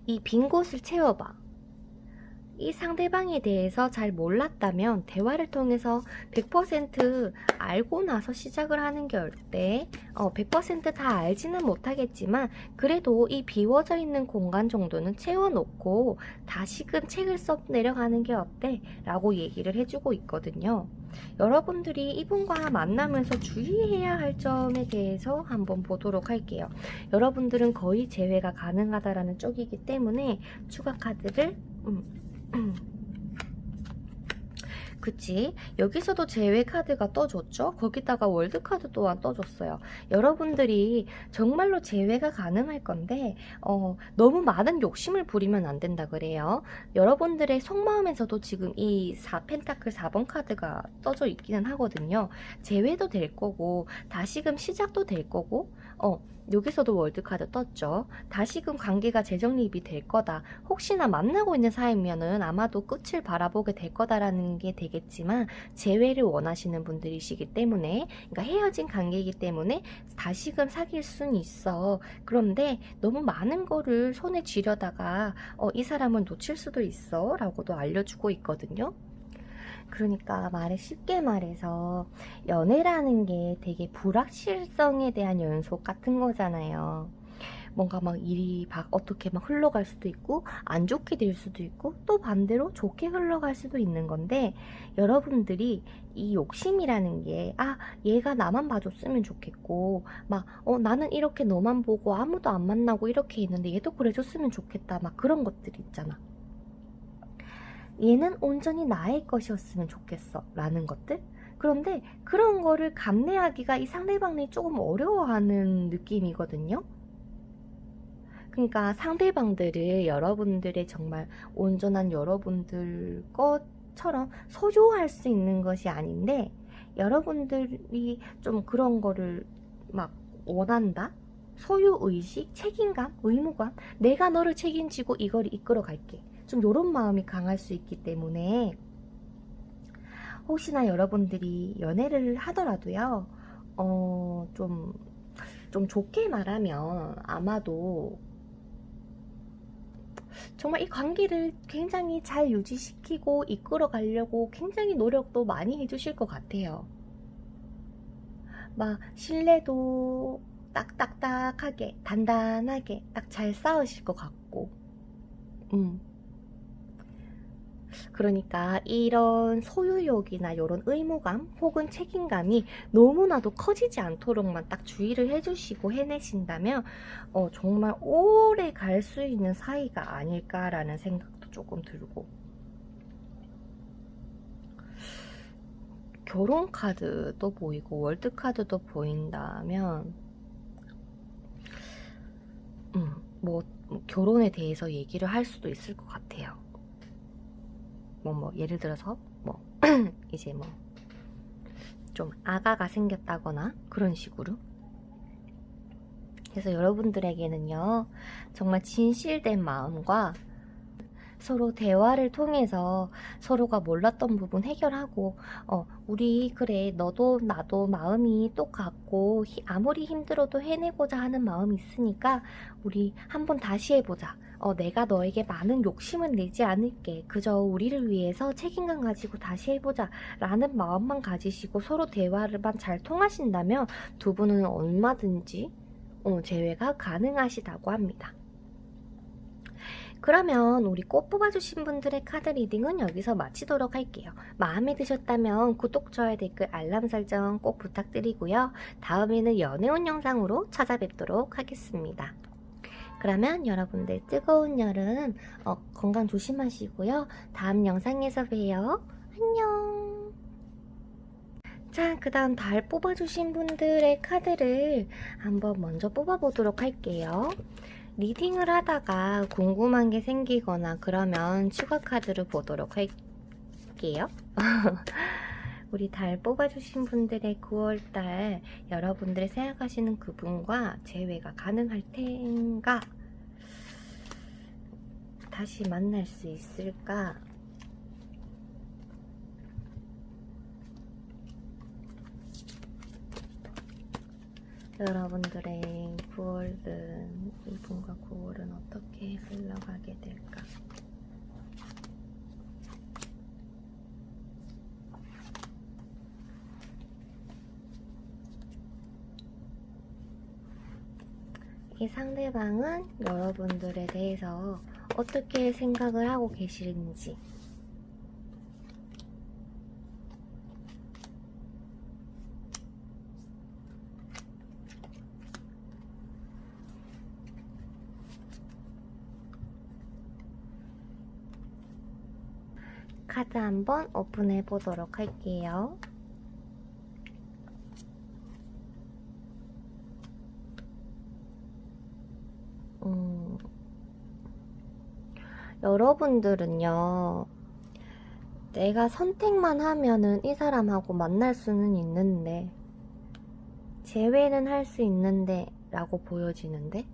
이 빈 곳을 채워봐. 이 상대방에 대해서 잘 몰랐다면 대화를 통해서 100% 알고 나서 시작을 하는 게 어때? 100%다 알지는 못하겠지만 그래도 이 비워져 있는 공간 정도는 채워놓고 다시금 책을 써 내려가는 게 어때? 라고 얘기를 해주고 있거든요. 여러분들이 이분과 만나면서 주의해야 할 점에 대해서 한번 보도록 할게요. 여러분들은 거의 재회가 가능하다라는 쪽이기 때문에 추가 카드를 그치? 여기서도 제외 카드가 떠줬죠? 거기다가 월드 카드 또한 떠줬어요. 여러분들이 정말로 제외가 가능할 건데 너무 많은 욕심을 부리면 안 된다 그래요. 여러분들의 속마음에서도 지금 이 펜타클 4번 카드가 떠져 있기는 하거든요. 제외도 될 거고 다시금 시작도 될 거고 여기서도 월드카드 떴죠. 다시금 관계가 재정립이 될 거다. 혹시나 만나고 있는 사이면은 아마도 끝을 바라보게 될 거다라는 게 되겠지만 재회를 원하시는 분들이시기 때문에 그러니까 헤어진 관계이기 때문에 다시금 사귈 수는 있어. 그런데 너무 많은 거를 손에 쥐려다가 이 사람을 놓칠 수도 있어 라고도 알려주고 있거든요. 그러니까 쉽게 말해서 연애라는 게 되게 불확실성에 대한 연속 같은 거잖아요. 뭔가 막 일이 어떻게 막 흘러갈 수도 있고 안 좋게 될 수도 있고 또 반대로 좋게 흘러갈 수도 있는 건데 여러분들이 이 욕심이라는 게 얘가 나만 봐줬으면 좋겠고 막 나는 이렇게 너만 보고 아무도 안 만나고 이렇게 있는데 얘도 그래줬으면 좋겠다 막 그런 것들이 있잖아. 얘는 온전히 나의 것이었으면 좋겠어 라는 것들. 그런데 그런 거를 감내하기가 이 상대방이 조금 어려워하는 느낌이거든요. 그러니까 상대방들을 여러분들의 정말 온전한 여러분들 것처럼 소유할 수 있는 것이 아닌데 여러분들이 좀 그런 거를 막 원한다? 소유의식, 책임감, 의무감, 내가 너를 책임지고 이걸 이끌어 갈게. 좀 요런 마음이 강할 수 있기 때문에 혹시나 여러분들이 연애를 하더라도요 좀 좋게 말하면 아마도 정말 이 관계를 굉장히 잘 유지시키고 이끌어 가려고 굉장히 노력도 많이 해주실 것 같아요. 막 신뢰도 딱딱딱하게 단단하게 딱 잘 쌓으실 것 같고 그러니까 이런 소유욕이나 이런 의무감 혹은 책임감이 너무나도 커지지 않도록만 딱 주의를 해주시고 해내신다면 정말 오래 갈 수 있는 사이가 아닐까라는 생각도 조금 들고 결혼 카드도 보이고 월드 카드도 보인다면 뭐 결혼에 대해서 얘기를 할 수도 있을 것 같아요. 예를 들어서 이제 좀 아가가 생겼다거나 그런 식으로. 그래서 여러분들에게는요 정말 진실된 마음과 서로 대화를 통해서 서로가 몰랐던 부분 해결하고 우리 그래 너도 나도 마음이 똑같고 아무리 힘들어도 해내고자 하는 마음이 있으니까 우리 한번 다시 해보자. 내가 너에게 많은 욕심은 내지 않을게. 그저 우리를 위해서 책임감 가지고 다시 해보자 라는 마음만 가지시고 서로 대화를만 잘 통하신다면 두 분은 얼마든지 재회가 가능하시다고 합니다. 그러면 우리 꽃 뽑아주신 분들의 카드 리딩은 여기서 마치도록 할게요. 마음에 드셨다면 구독, 좋아요, 댓글, 알람 설정 꼭 부탁드리고요. 다음에는 연애운 영상으로 찾아뵙도록 하겠습니다. 그러면 여러분들 뜨거운 여름 건강 조심하시고요. 다음 영상에서 봬요. 안녕. 자, 그 다음 달 뽑아주신 분들의 카드를 한번 먼저 뽑아보도록 할게요. 리딩을 하다가 궁금한 게 생기거나 그러면 추가 카드를 보도록 할게요. 우리 달 뽑아주신 분들의 9월달 여러분들이 생각하시는 그분과 재회가 가능할 텐가? 다시 만날 수 있을까? 여러분들의 9월은 이분과 9월은 어떻게 흘러가게 될까? 이 상대방은 여러분들에 대해서 어떻게 생각을 하고 계시는지, 카드 한번 오픈해 보도록 할게요. 여러분들은요, 내가 선택만 하면은 이 사람하고 만날 수는 있는데, 재회는 할 수 있는데 라고 보여지는데,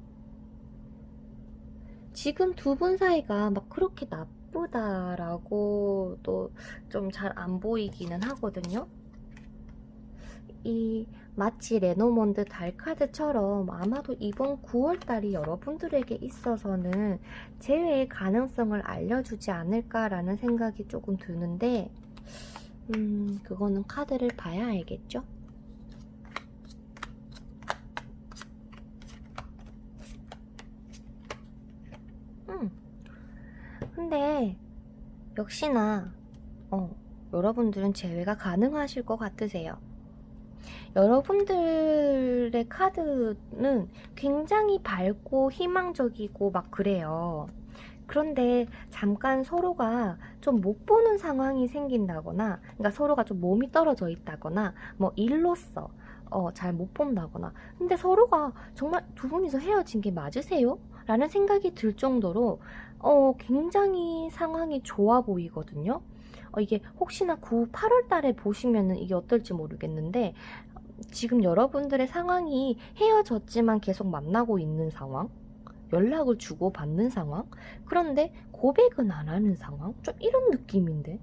지금 두 분 사이가 막 그렇게 나쁘다라고 또 좀 잘 안 보이기는 하거든요. 이 마치 레노몬드 달 카드처럼 아마도 이번 9월달이 여러분들에게 있어서는 재회의 가능성을 알려주지 않을까라는 생각이 조금 드는데, 그거는 카드를 봐야 알겠죠? 근데 역시나 여러분들은 재회가 가능하실 것 같으세요. 여러분들의 카드는 굉장히 밝고 희망적이고 막 그래요. 그런데 잠깐 서로가 좀 못 보는 상황이 생긴다거나, 그러니까 서로가 좀 몸이 떨어져 있다거나, 뭐 일로서 잘 못 본다거나, 근데 서로가 정말 두 분이서 헤어진 게 맞으세요? 라는 생각이 들 정도로 굉장히 상황이 좋아 보이거든요. 이게 혹시나 8월 달에 보시면은 이게 어떨지 모르겠는데, 지금 여러분들의 상황이 헤어졌지만 계속 만나고 있는 상황, 연락을 주고받는 상황, 그런데 고백은 안 하는 상황? 좀 이런 느낌인데?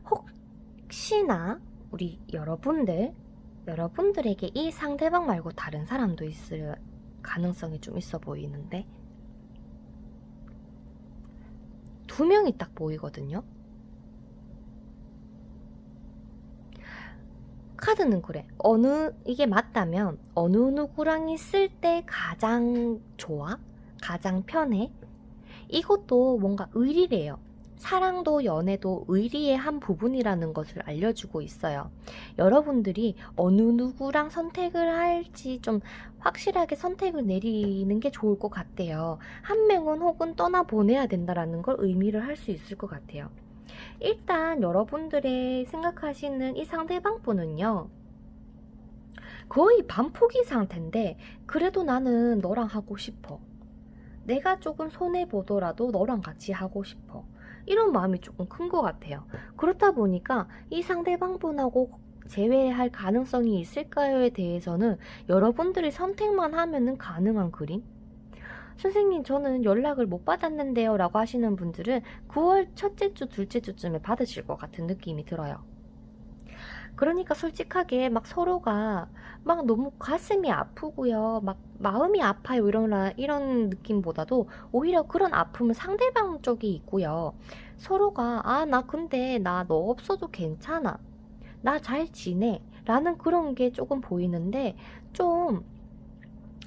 혹시나 우리 여러분들에게 이 상대방 말고 다른 사람도 있을 가능성이 좀 있어 보이는데, 두 명이 딱 보이거든요. 카드는 그래. 이게 맞다면 어느 누구랑 있을 때 가장 좋아? 가장 편해? 이것도 뭔가 의리래요. 사랑도 연애도 의리의 한 부분이라는 것을 알려주고 있어요. 여러분들이 어느 누구랑 선택을 할지 좀 확실하게 선택을 내리는 게 좋을 것 같아요. 한 명은 혹은 떠나보내야 된다는 걸 의미를 할 수 있을 것 같아요. 일단 여러분들의 생각하시는 이 상대방 분은요, 거의 반포기 상태인데 그래도 나는 너랑 하고 싶어. 내가 조금 손해보더라도 너랑 같이 하고 싶어. 이런 마음이 조금 큰 것 같아요. 그렇다 보니까 이 상대방 분하고 재회할 가능성이 있을까요에 대해서는 여러분들이 선택만 하면은 가능한 그림? 선생님, 저는 연락을 못 받았는데요 라고 하시는 분들은 9월 첫째 주, 둘째 주쯤에 받으실 것 같은 느낌이 들어요. 그러니까 솔직하게 막 서로가 막 너무 가슴이 아프고요, 막 마음이 아파요 이런 느낌보다도 오히려 그런 아픔은 상대방 쪽이 있고요. 서로가 나 근데 나 너 없어도 괜찮아, 나 잘 지내 라는 그런 게 조금 보이는데 좀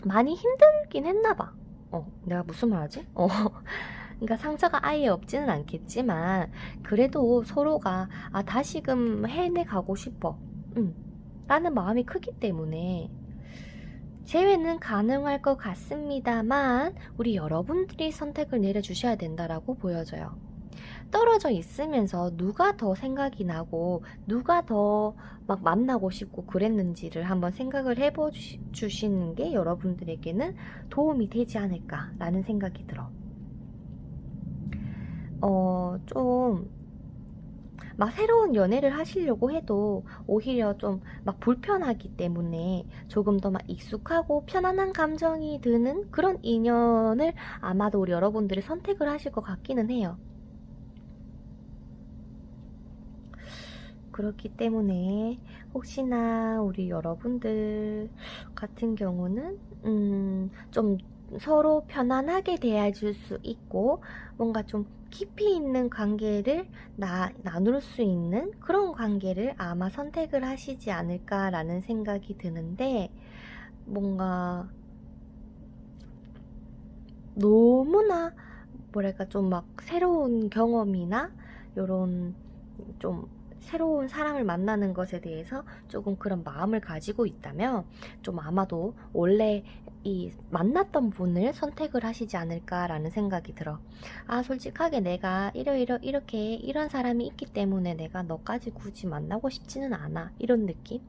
많이 힘들긴 했나 봐. 내가 무슨 말 하지? 그러니까 상처가 아예 없지는 않겠지만 그래도 서로가 다시금 해내가고 싶어 라는 마음이 크기 때문에 재회는 가능할 것 같습니다만 우리 여러분들이 선택을 내려주셔야 된다라고 보여져요. 떨어져 있으면서 누가 더 생각이 나고 누가 더 막 만나고 싶고 그랬는지를 한번 생각을 해보 주시는 게 여러분들에게는 도움이 되지 않을까라는 생각이 들어. 좀 막 새로운 연애를 하시려고 해도 오히려 좀 막 불편하기 때문에 조금 더 막 익숙하고 편안한 감정이 드는 그런 인연을 아마도 우리 여러분들이 선택을 하실 것 같기는 해요. 그렇기 때문에 혹시나 우리 여러분들 같은 경우는 좀 서로 편안하게 대해줄 수 있고 뭔가 좀 깊이 있는 관계를 나눌 수 있는 그런 관계를 아마 선택을 하시지 않을까라는 생각이 드는데 뭔가 너무나 뭐랄까 좀 막 새로운 경험이나 요런 좀 새로운 사람을 만나는 것에 대해서 조금 그런 마음을 가지고 있다면 좀 아마도 원래 이 만났던 분을 선택을 하시지 않을까라는 생각이 들어. 솔직하게 내가 이렇게 이런 사람이 있기 때문에 내가 너까지 굳이 만나고 싶지는 않아. 이런 느낌?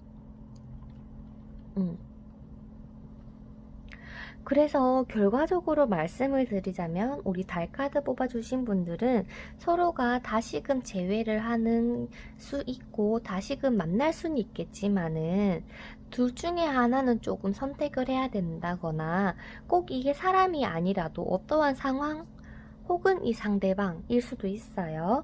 그래서 결과적으로 말씀을 드리자면 우리 달 카드 뽑아주신 분들은 서로가 다시금 재회를 하는 수 있고 다시금 만날 수는 있겠지만은 둘 중에 하나는 조금 선택을 해야 된다거나 꼭 이게 사람이 아니라도 어떠한 상황 혹은 이 상대방일 수도 있어요.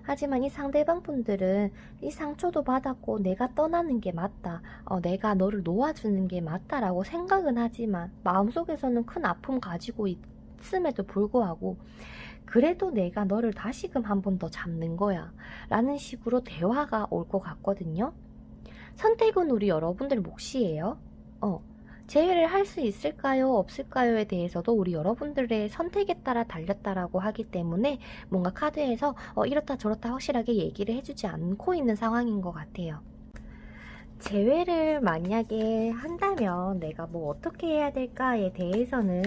하지만 이 상대방 분들은 이 상처도 받았고 내가 떠나는 게 맞다. 내가 너를 놓아주는 게 맞다라고 생각은 하지만 마음속에서는 큰 아픔 가지고 있음에도 불구하고 그래도 내가 너를 다시금 한 번 더 잡는 거야 라는 식으로 대화가 올 것 같거든요. 선택은 우리 여러분들 몫이에요. 재회를 할 수 있을까요? 없을까요?에 대해서도 우리 여러분들의 선택에 따라 달렸다라고 하기 때문에 뭔가 카드에서 이렇다 저렇다 확실하게 얘기를 해주지 않고 있는 상황인 것 같아요. 재회를 만약에 한다면 내가 뭐 어떻게 해야 될까에 대해서는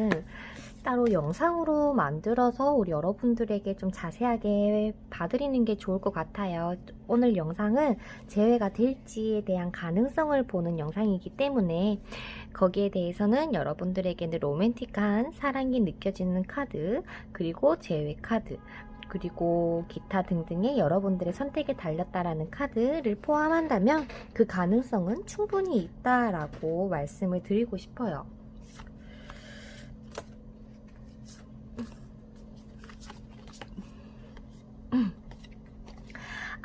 따로 영상으로 만들어서 우리 여러분들에게 좀 자세하게 봐드리는 게 좋을 것 같아요. 오늘 영상은 재회가 될지에 대한 가능성을 보는 영상이기 때문에 거기에 대해서는 여러분들에게는 로맨틱한 사랑이 느껴지는 카드, 그리고 재회 카드, 그리고 기타 등등의 여러분들의 선택에 달렸다라는 카드를 포함한다면 그 가능성은 충분히 있다라고 말씀을 드리고 싶어요.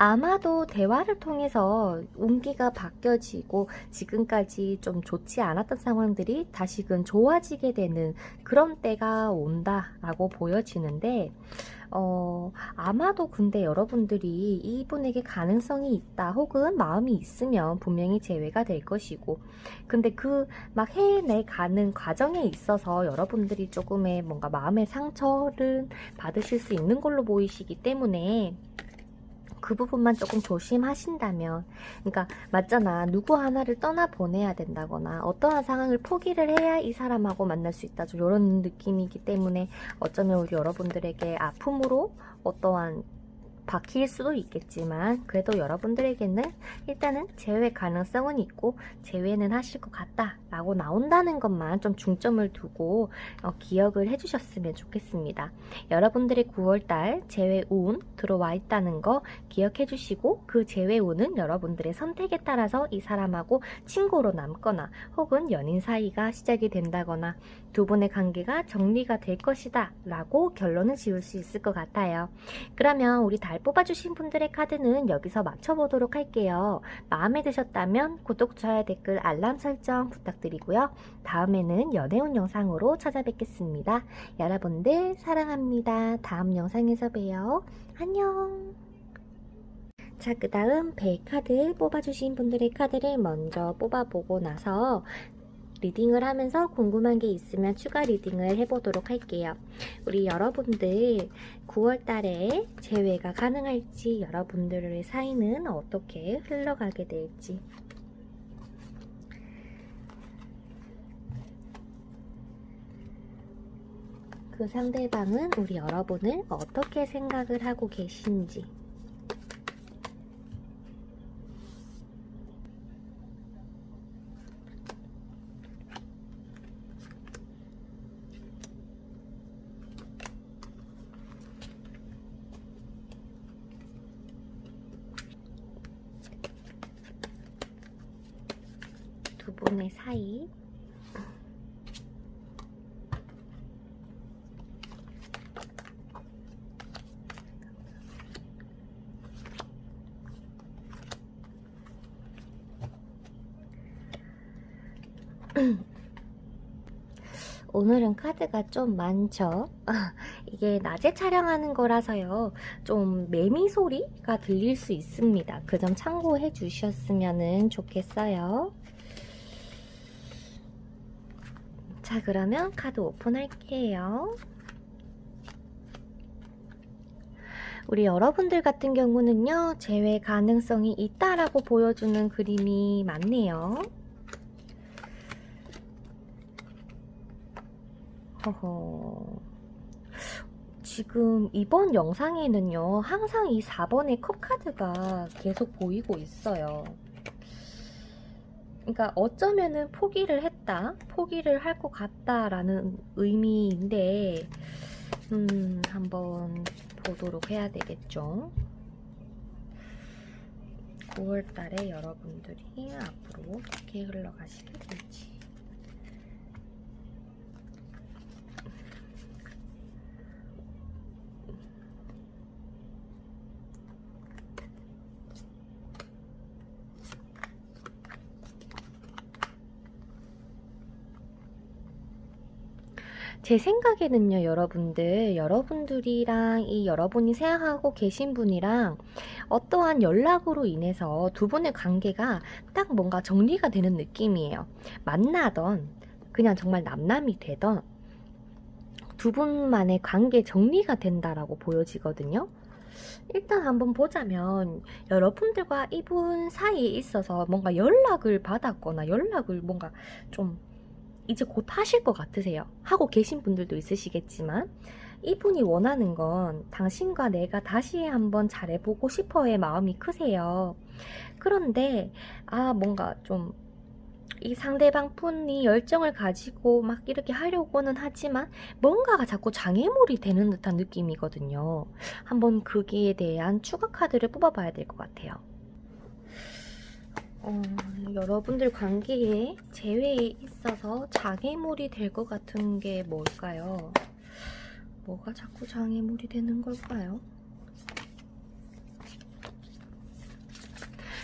아마도 대화를 통해서 운기가 바뀌어지고 지금까지 좀 좋지 않았던 상황들이 다시금 좋아지게 되는 그런 때가 온다라고 보여지는데 아마도 근데 여러분들이 이분에게 가능성이 있다 혹은 마음이 있으면 분명히 재회가 될 것이고 근데 그 막 해내가는 과정에 있어서 여러분들이 조금의 뭔가 마음의 상처를 받으실 수 있는 걸로 보이시기 때문에 그 부분만 조금 조심하신다면 그러니까 맞잖아 누구 하나를 떠나보내야 된다거나 어떠한 상황을 포기를 해야 이 사람하고 만날 수 있다 이런 느낌이기 때문에 어쩌면 우리 여러분들에게 아픔으로 어떠한 박힐 수도 있겠지만 그래도 여러분들에게는 일단은 재회 가능성은 있고 재회는 하실 것 같다 라고 나온다는 것만 좀 중점을 두고 기억을 해주셨으면 좋겠습니다. 여러분들의 9월달 재회 운 들어와 있다는 거 기억해 주시고 그 재회 운은 여러분들의 선택에 따라서 이 사람하고 친구로 남거나 혹은 연인 사이가 시작이 된다거나 두 분의 관계가 정리가 될 것이다 라고 결론을 지을 수 있을 것 같아요. 그러면 우리 달 뽑아주신 분들의 카드는 여기서 맞춰보도록 할게요. 마음에 드셨다면 구독, 좋아요, 댓글, 알람 설정 부탁드리고요. 다음에는 연애운 영상으로 찾아뵙겠습니다. 여러분들 사랑합니다. 다음 영상에서 봬요. 안녕. 자, 그 다음 배 카드 뽑아주신 분들의 카드를 먼저 뽑아보고 나서 리딩을 하면서 궁금한 게 있으면 추가 리딩을 해보도록 할게요. 우리 여러분들 9월달에 재회가 가능할지, 여러분들의 사이는 어떻게 흘러가게 될지. 그 상대방은 우리 여러분을 어떻게 생각을 하고 계신지. 두 분의 사이. 오늘은 카드가 좀 많죠? 이게 낮에 촬영하는 거라서요. 좀 매미 소리가 들릴 수 있습니다. 그 점 참고해 주셨으면 좋겠어요. 자, 그러면 카드 오픈할게요. 우리 여러분들 같은 경우는요, 재회 가능성이 있다라고 보여주는 그림이 많네요. 허허. 지금 이번 영상에는요, 항상 이 4번의 컵 카드가 계속 보이고 있어요. 그러니까 어쩌면은 포기를 했다, 포기를 할 것 같다라는 의미인데, 한번 보도록 해야 되겠죠. 9월달에 여러분들이 앞으로 어떻게 흘러가시게 될지. 제 생각에는요, 여러분들이랑 이 여러분이 생각하고 계신 분이랑 어떠한 연락으로 인해서 두 분의 관계가 딱 뭔가 정리가 되는 느낌이에요. 만나던, 그냥 정말 남남이 되던 두 분만의 관계 정리가 된다라고 보여지거든요. 일단 한번 보자면 여러분들과 이분 사이에 있어서 뭔가 연락을 받았거나 연락을 뭔가 좀 이제 곧 하실 것 같으세요. 하고 계신 분들도 있으시겠지만, 이분이 원하는 건 당신과 내가 다시 한번 잘해보고 싶어의 마음이 크세요. 그런데 뭔가 좀 이 상대방 분이 열정을 가지고 막 이렇게 하려고는 하지만 뭔가가 자꾸 장애물이 되는 듯한 느낌이거든요. 한번 거기에 대한 추가 카드를 뽑아봐야 될 것 같아요. 여러분들 관계에 재회에 있어서 장애물이 될 것 같은 게 뭘까요? 뭐가 자꾸 장애물이 되는 걸까요?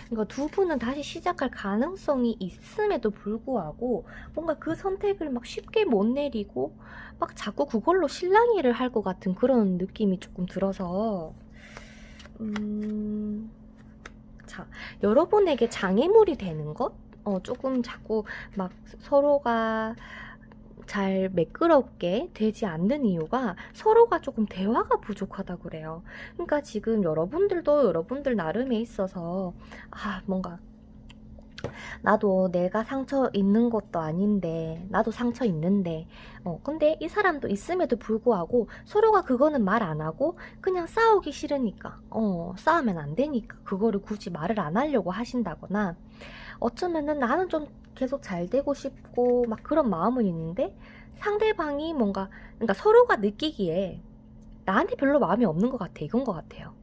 그러니까 두 분은 다시 시작할 가능성이 있음에도 불구하고 뭔가 그 선택을 막 쉽게 못 내리고 막 자꾸 그걸로 실랑이를 할 것 같은 그런 느낌이 조금 들어서 자, 여러분에게 장애물이 되는 것? 조금 자꾸 막 서로가 잘 매끄럽게 되지 않는 이유가 서로가 조금 대화가 부족하다 그래요. 그러니까 지금 여러분들도 여러분들 나름에 있어서 뭔가 나도 내가 상처 있는 것도 아닌데, 나도 상처 있는데, 근데 이 사람도 있음에도 불구하고 서로가 그거는 말 안 하고 그냥 싸우기 싫으니까, 싸우면 안 되니까 그거를 굳이 말을 안 하려고 하신다거나, 어쩌면은 나는 좀 계속 잘 되고 싶고 막 그런 마음은 있는데 상대방이 뭔가, 그러니까 서로가 느끼기에 나한테 별로 마음이 없는 것 같아, 이건 것 같아요.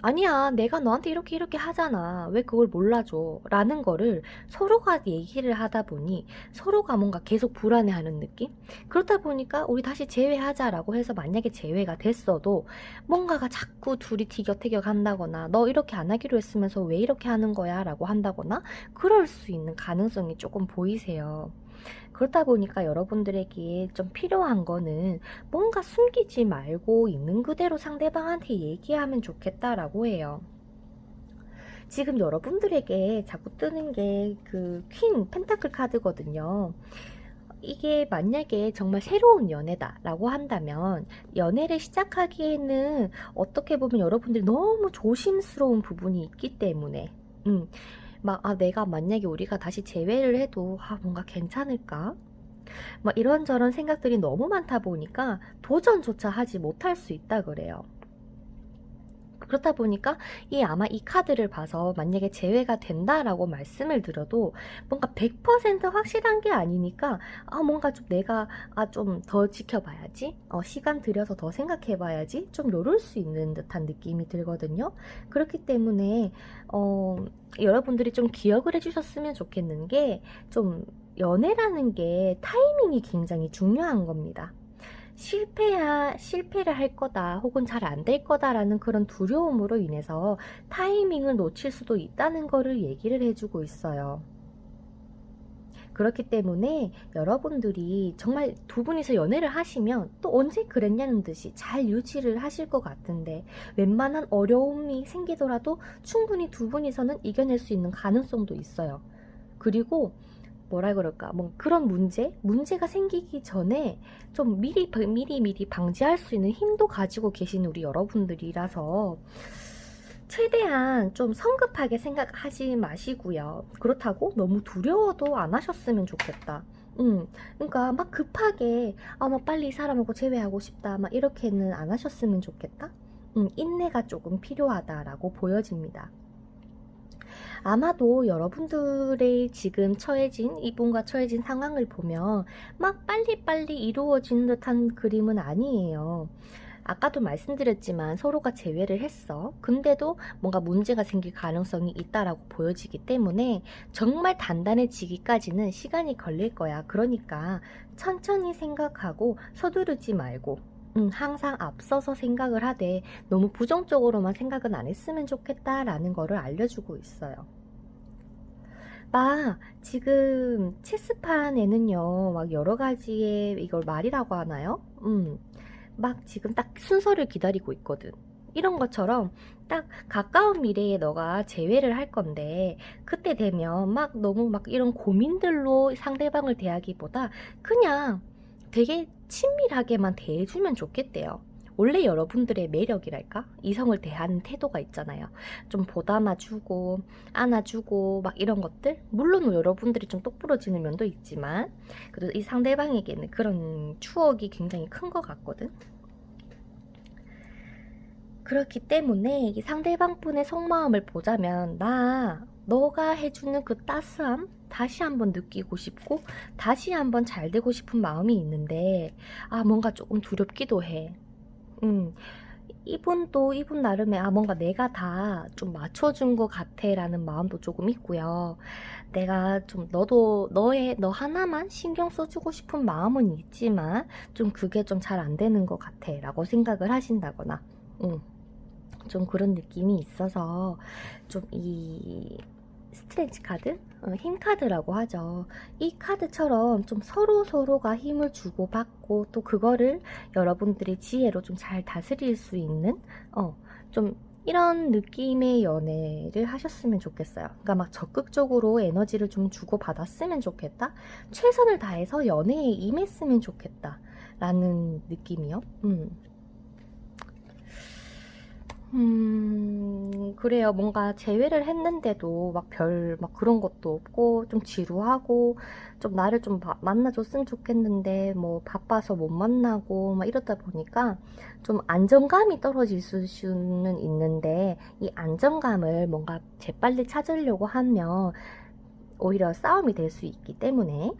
아니야, 내가 너한테 이렇게 하잖아, 왜 그걸 몰라줘 라는 거를 서로가 얘기를 하다 보니 서로가 뭔가 계속 불안해하는 느낌? 그렇다 보니까 우리 다시 재회하자라고 해서 만약에 재회가 됐어도 뭔가가 자꾸 둘이 티격태격 한다거나, 너 이렇게 안 하기로 했으면서 왜 이렇게 하는 거야 라고 한다거나, 그럴 수 있는 가능성이 조금 보이세요. 그렇다 보니까 여러분들에게 좀 필요한 거는 뭔가 숨기지 말고 있는 그대로 상대방한테 얘기하면 좋겠다라고 해요. 지금 여러분들에게 자꾸 뜨는 게 그 퀸 펜타클 카드거든요. 이게 만약에 정말 새로운 연애다라고 한다면 연애를 시작하기에는 어떻게 보면 여러분들이 너무 조심스러운 부분이 있기 때문에 내가 만약에 우리가 다시 재회를 해도 뭔가 괜찮을까? 막 이런저런 생각들이 너무 많다 보니까 도전조차 하지 못할 수 있다 그래요. 그렇다 보니까 아마 이 카드를 봐서 만약에 재회가 된다라고 말씀을 드려도 뭔가 100% 확실한 게 아니니까 뭔가 좀 내가 좀 더 지켜봐야지, 시간 들여서 더 생각해봐야지, 좀 요럴 수 있는 듯한 느낌이 들거든요. 그렇기 때문에 여러분들이 좀 기억을 해주셨으면 좋겠는 게, 좀 연애라는 게 타이밍이 굉장히 중요한 겁니다. 실패를 할 거다 혹은 잘 안 될 거다라는 그런 두려움으로 인해서 타이밍을 놓칠 수도 있다는 거를 얘기를 해주고 있어요. 그렇기 때문에 여러분들이 정말 두 분이서 연애를 하시면 또 언제 그랬냐는 듯이 잘 유지를 하실 것 같은데, 웬만한 어려움이 생기더라도 충분히 두 분이서는 이겨낼 수 있는 가능성도 있어요. 그리고 뭐라 그럴까, 뭐 그런 문제가 생기기 전에 좀 미리 방지할 수 있는 힘도 가지고 계신 우리 여러분들이라서 최대한 좀 성급하게 생각하지 마시고요. 그렇다고 너무 두려워도 안 하셨으면 좋겠다. 그러니까 막 급하게 막 빨리 이 사람하고 재회하고 싶다 막 이렇게는 안 하셨으면 좋겠다. 인내가 조금 필요하다라고 보여집니다. 아마도 여러분들의 지금 이분과 처해진 상황을 보면 막 빨리빨리 이루어진 듯한 그림은 아니에요. 아까도 말씀드렸지만 서로가 재회를 했어. 근데도 뭔가 문제가 생길 가능성이 있다라고 보여지기 때문에 정말 단단해지기까지는 시간이 걸릴 거야. 그러니까 천천히 생각하고 서두르지 말고 항상 앞서서 생각을 하되 너무 부정적으로만 생각은 안 했으면 좋겠다라는 거를 알려주고 있어요. 지금 체스판에는요, 막 여러 가지의 이걸 말이라고 하나요? 지금 딱 순서를 기다리고 있거든. 이런 것처럼 딱 가까운 미래에 너가 재회를 할 건데, 그때 되면 너무 이런 고민들로 상대방을 대하기보다 그냥 되게 친밀하게만 대해주면 좋겠대요. 원래 여러분들의 매력이랄까? 이성을 대하는 태도가 있잖아요. 좀 보담아주고 안아주고 이런 것들, 물론 여러분들이 좀 똑부러지는 면도 있지만 그래도 이 상대방에게는 그런 추억이 굉장히 큰 것 같거든. 그렇기 때문에 이 상대방분의 속마음을 보자면 너가 해주는 그 따스함 다시 한번 느끼고 싶고 다시 한번 잘 되고 싶은 마음이 있는데 뭔가 조금 두렵기도 해. 이분도 이분 나름의 뭔가 내가 다 좀 맞춰준 것 같아 라는 마음도 조금 있고요. 내가 좀 너 하나만 신경 써주고 싶은 마음은 있지만 좀 그게 좀 잘 안 되는 것 같아 라고 생각을 하신다거나 좀 그런 느낌이 있어서 좀 이 스트레치 카드? 힘 카드라고 하죠. 이 카드처럼 좀 서로가 힘을 주고받고 또 그거를 여러분들의 지혜로 좀 잘 다스릴 수 있는 좀 이런 느낌의 연애를 하셨으면 좋겠어요. 그러니까 적극적으로 에너지를 좀 주고받았으면 좋겠다. 최선을 다해서 연애에 임했으면 좋겠다 라는 느낌이요. 그래요. 뭔가 재회를 했는데도 그런 것도 없고 좀 지루하고 좀 나를 좀 만나줬으면 좋겠는데 뭐 바빠서 못 만나고 이러다 보니까 좀 안정감이 떨어질 수는 있는데, 이 안정감을 뭔가 재빨리 찾으려고 하면 오히려 싸움이 될 수 있기 때문에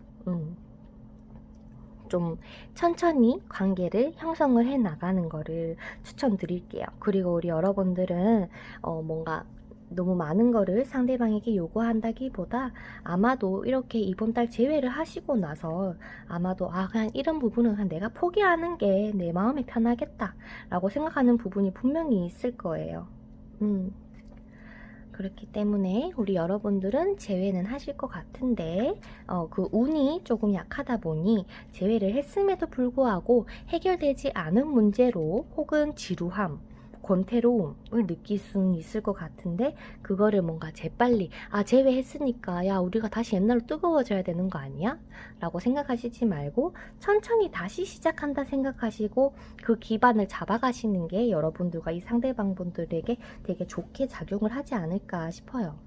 좀 천천히 관계를 형성을 해 나가는 거를 추천드릴게요. 그리고 우리 여러분들은 뭔가 너무 많은 거를 상대방에게 요구한다기보다 아마도 이렇게 이번 달 재회를 하시고 나서 아마도 그냥 이런 부분은 그냥 내가 포기하는 게 내 마음이 편하겠다 라고 생각하는 부분이 분명히 있을 거예요. 그렇기 때문에 우리 여러분들은 제외는 하실 것 같은데 그 운이 조금 약하다 보니 제외를 했음에도 불구하고 해결되지 않은 문제로 혹은 지루함, 권태로움을 느낄 수는 있을 것 같은데 그거를 뭔가 재빨리 제외했으니까 야 우리가 다시 옛날로 뜨거워져야 되는 거 아니야? 라고 생각하시지 말고 천천히 다시 시작한다 생각하시고 그 기반을 잡아가시는 게 여러분들과 이 상대방분들에게 되게 좋게 작용을 하지 않을까 싶어요.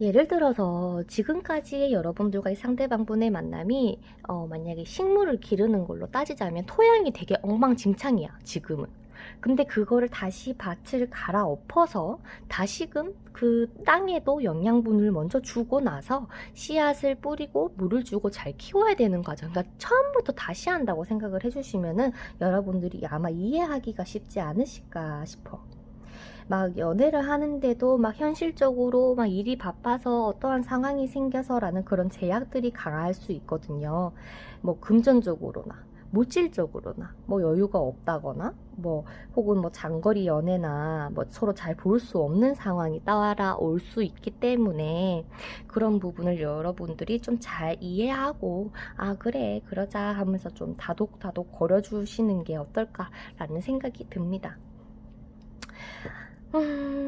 예를 들어서 지금까지의 여러분들과 이 상대방분의 만남이 만약에 식물을 기르는 걸로 따지자면 토양이 되게 엉망진창이야 지금은. 근데 그거를 다시 밭을 갈아엎어서 다시금 그 땅에도 영양분을 먼저 주고 나서 씨앗을 뿌리고 물을 주고 잘 키워야 되는 과정. 그러니까 처음부터 다시 한다고 생각을 해주시면은 여러분들이 아마 이해하기가 쉽지 않으실까 싶어. 막 연애를 하는데도 막 현실적으로 막 일이 바빠서 어떠한 상황이 생겨서라는 그런 제약들이 강할 수 있거든요. 뭐 금전적으로나 물질적으로나 뭐 여유가 없다거나 뭐 혹은 뭐 장거리 연애나 뭐 서로 잘 볼 수 없는 상황이 따라올 수 있기 때문에 그런 부분을 여러분들이 좀 잘 이해하고 그래 그러자 하면서 좀 다독다독 거려주시는 게 어떨까라는 생각이 듭니다.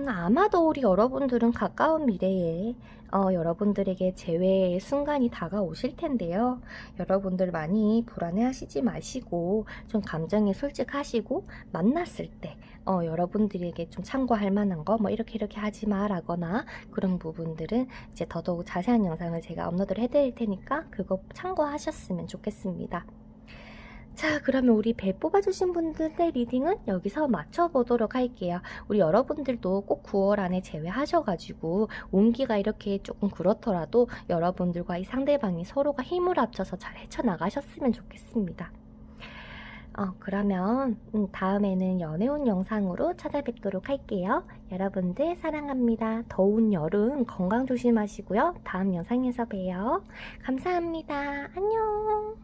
아마도 우리 여러분들은 가까운 미래에 여러분들에게 재회의 순간이 다가오실 텐데요. 여러분들 많이 불안해하시지 마시고 좀 감정에 솔직하시고 만났을 때 여러분들에게 좀 참고할 만한 거 뭐 이렇게 하지 마 라거나 그런 부분들은 이제 더더욱 자세한 영상을 제가 업로드를 해드릴 테니까 그거 참고하셨으면 좋겠습니다. 자, 그러면 우리 배 뽑아주신 분들의 리딩은 여기서 맞춰보도록 할게요. 우리 여러분들도 꼭 9월 안에 제외하셔가지고 온기가 이렇게 조금 그렇더라도 여러분들과 이 상대방이 서로가 힘을 합쳐서 잘 헤쳐나가셨으면 좋겠습니다. 그러면 다음에는 연애운 영상으로 찾아뵙도록 할게요. 여러분들 사랑합니다. 더운 여름 건강 조심하시고요. 다음 영상에서 봬요. 감사합니다. 안녕.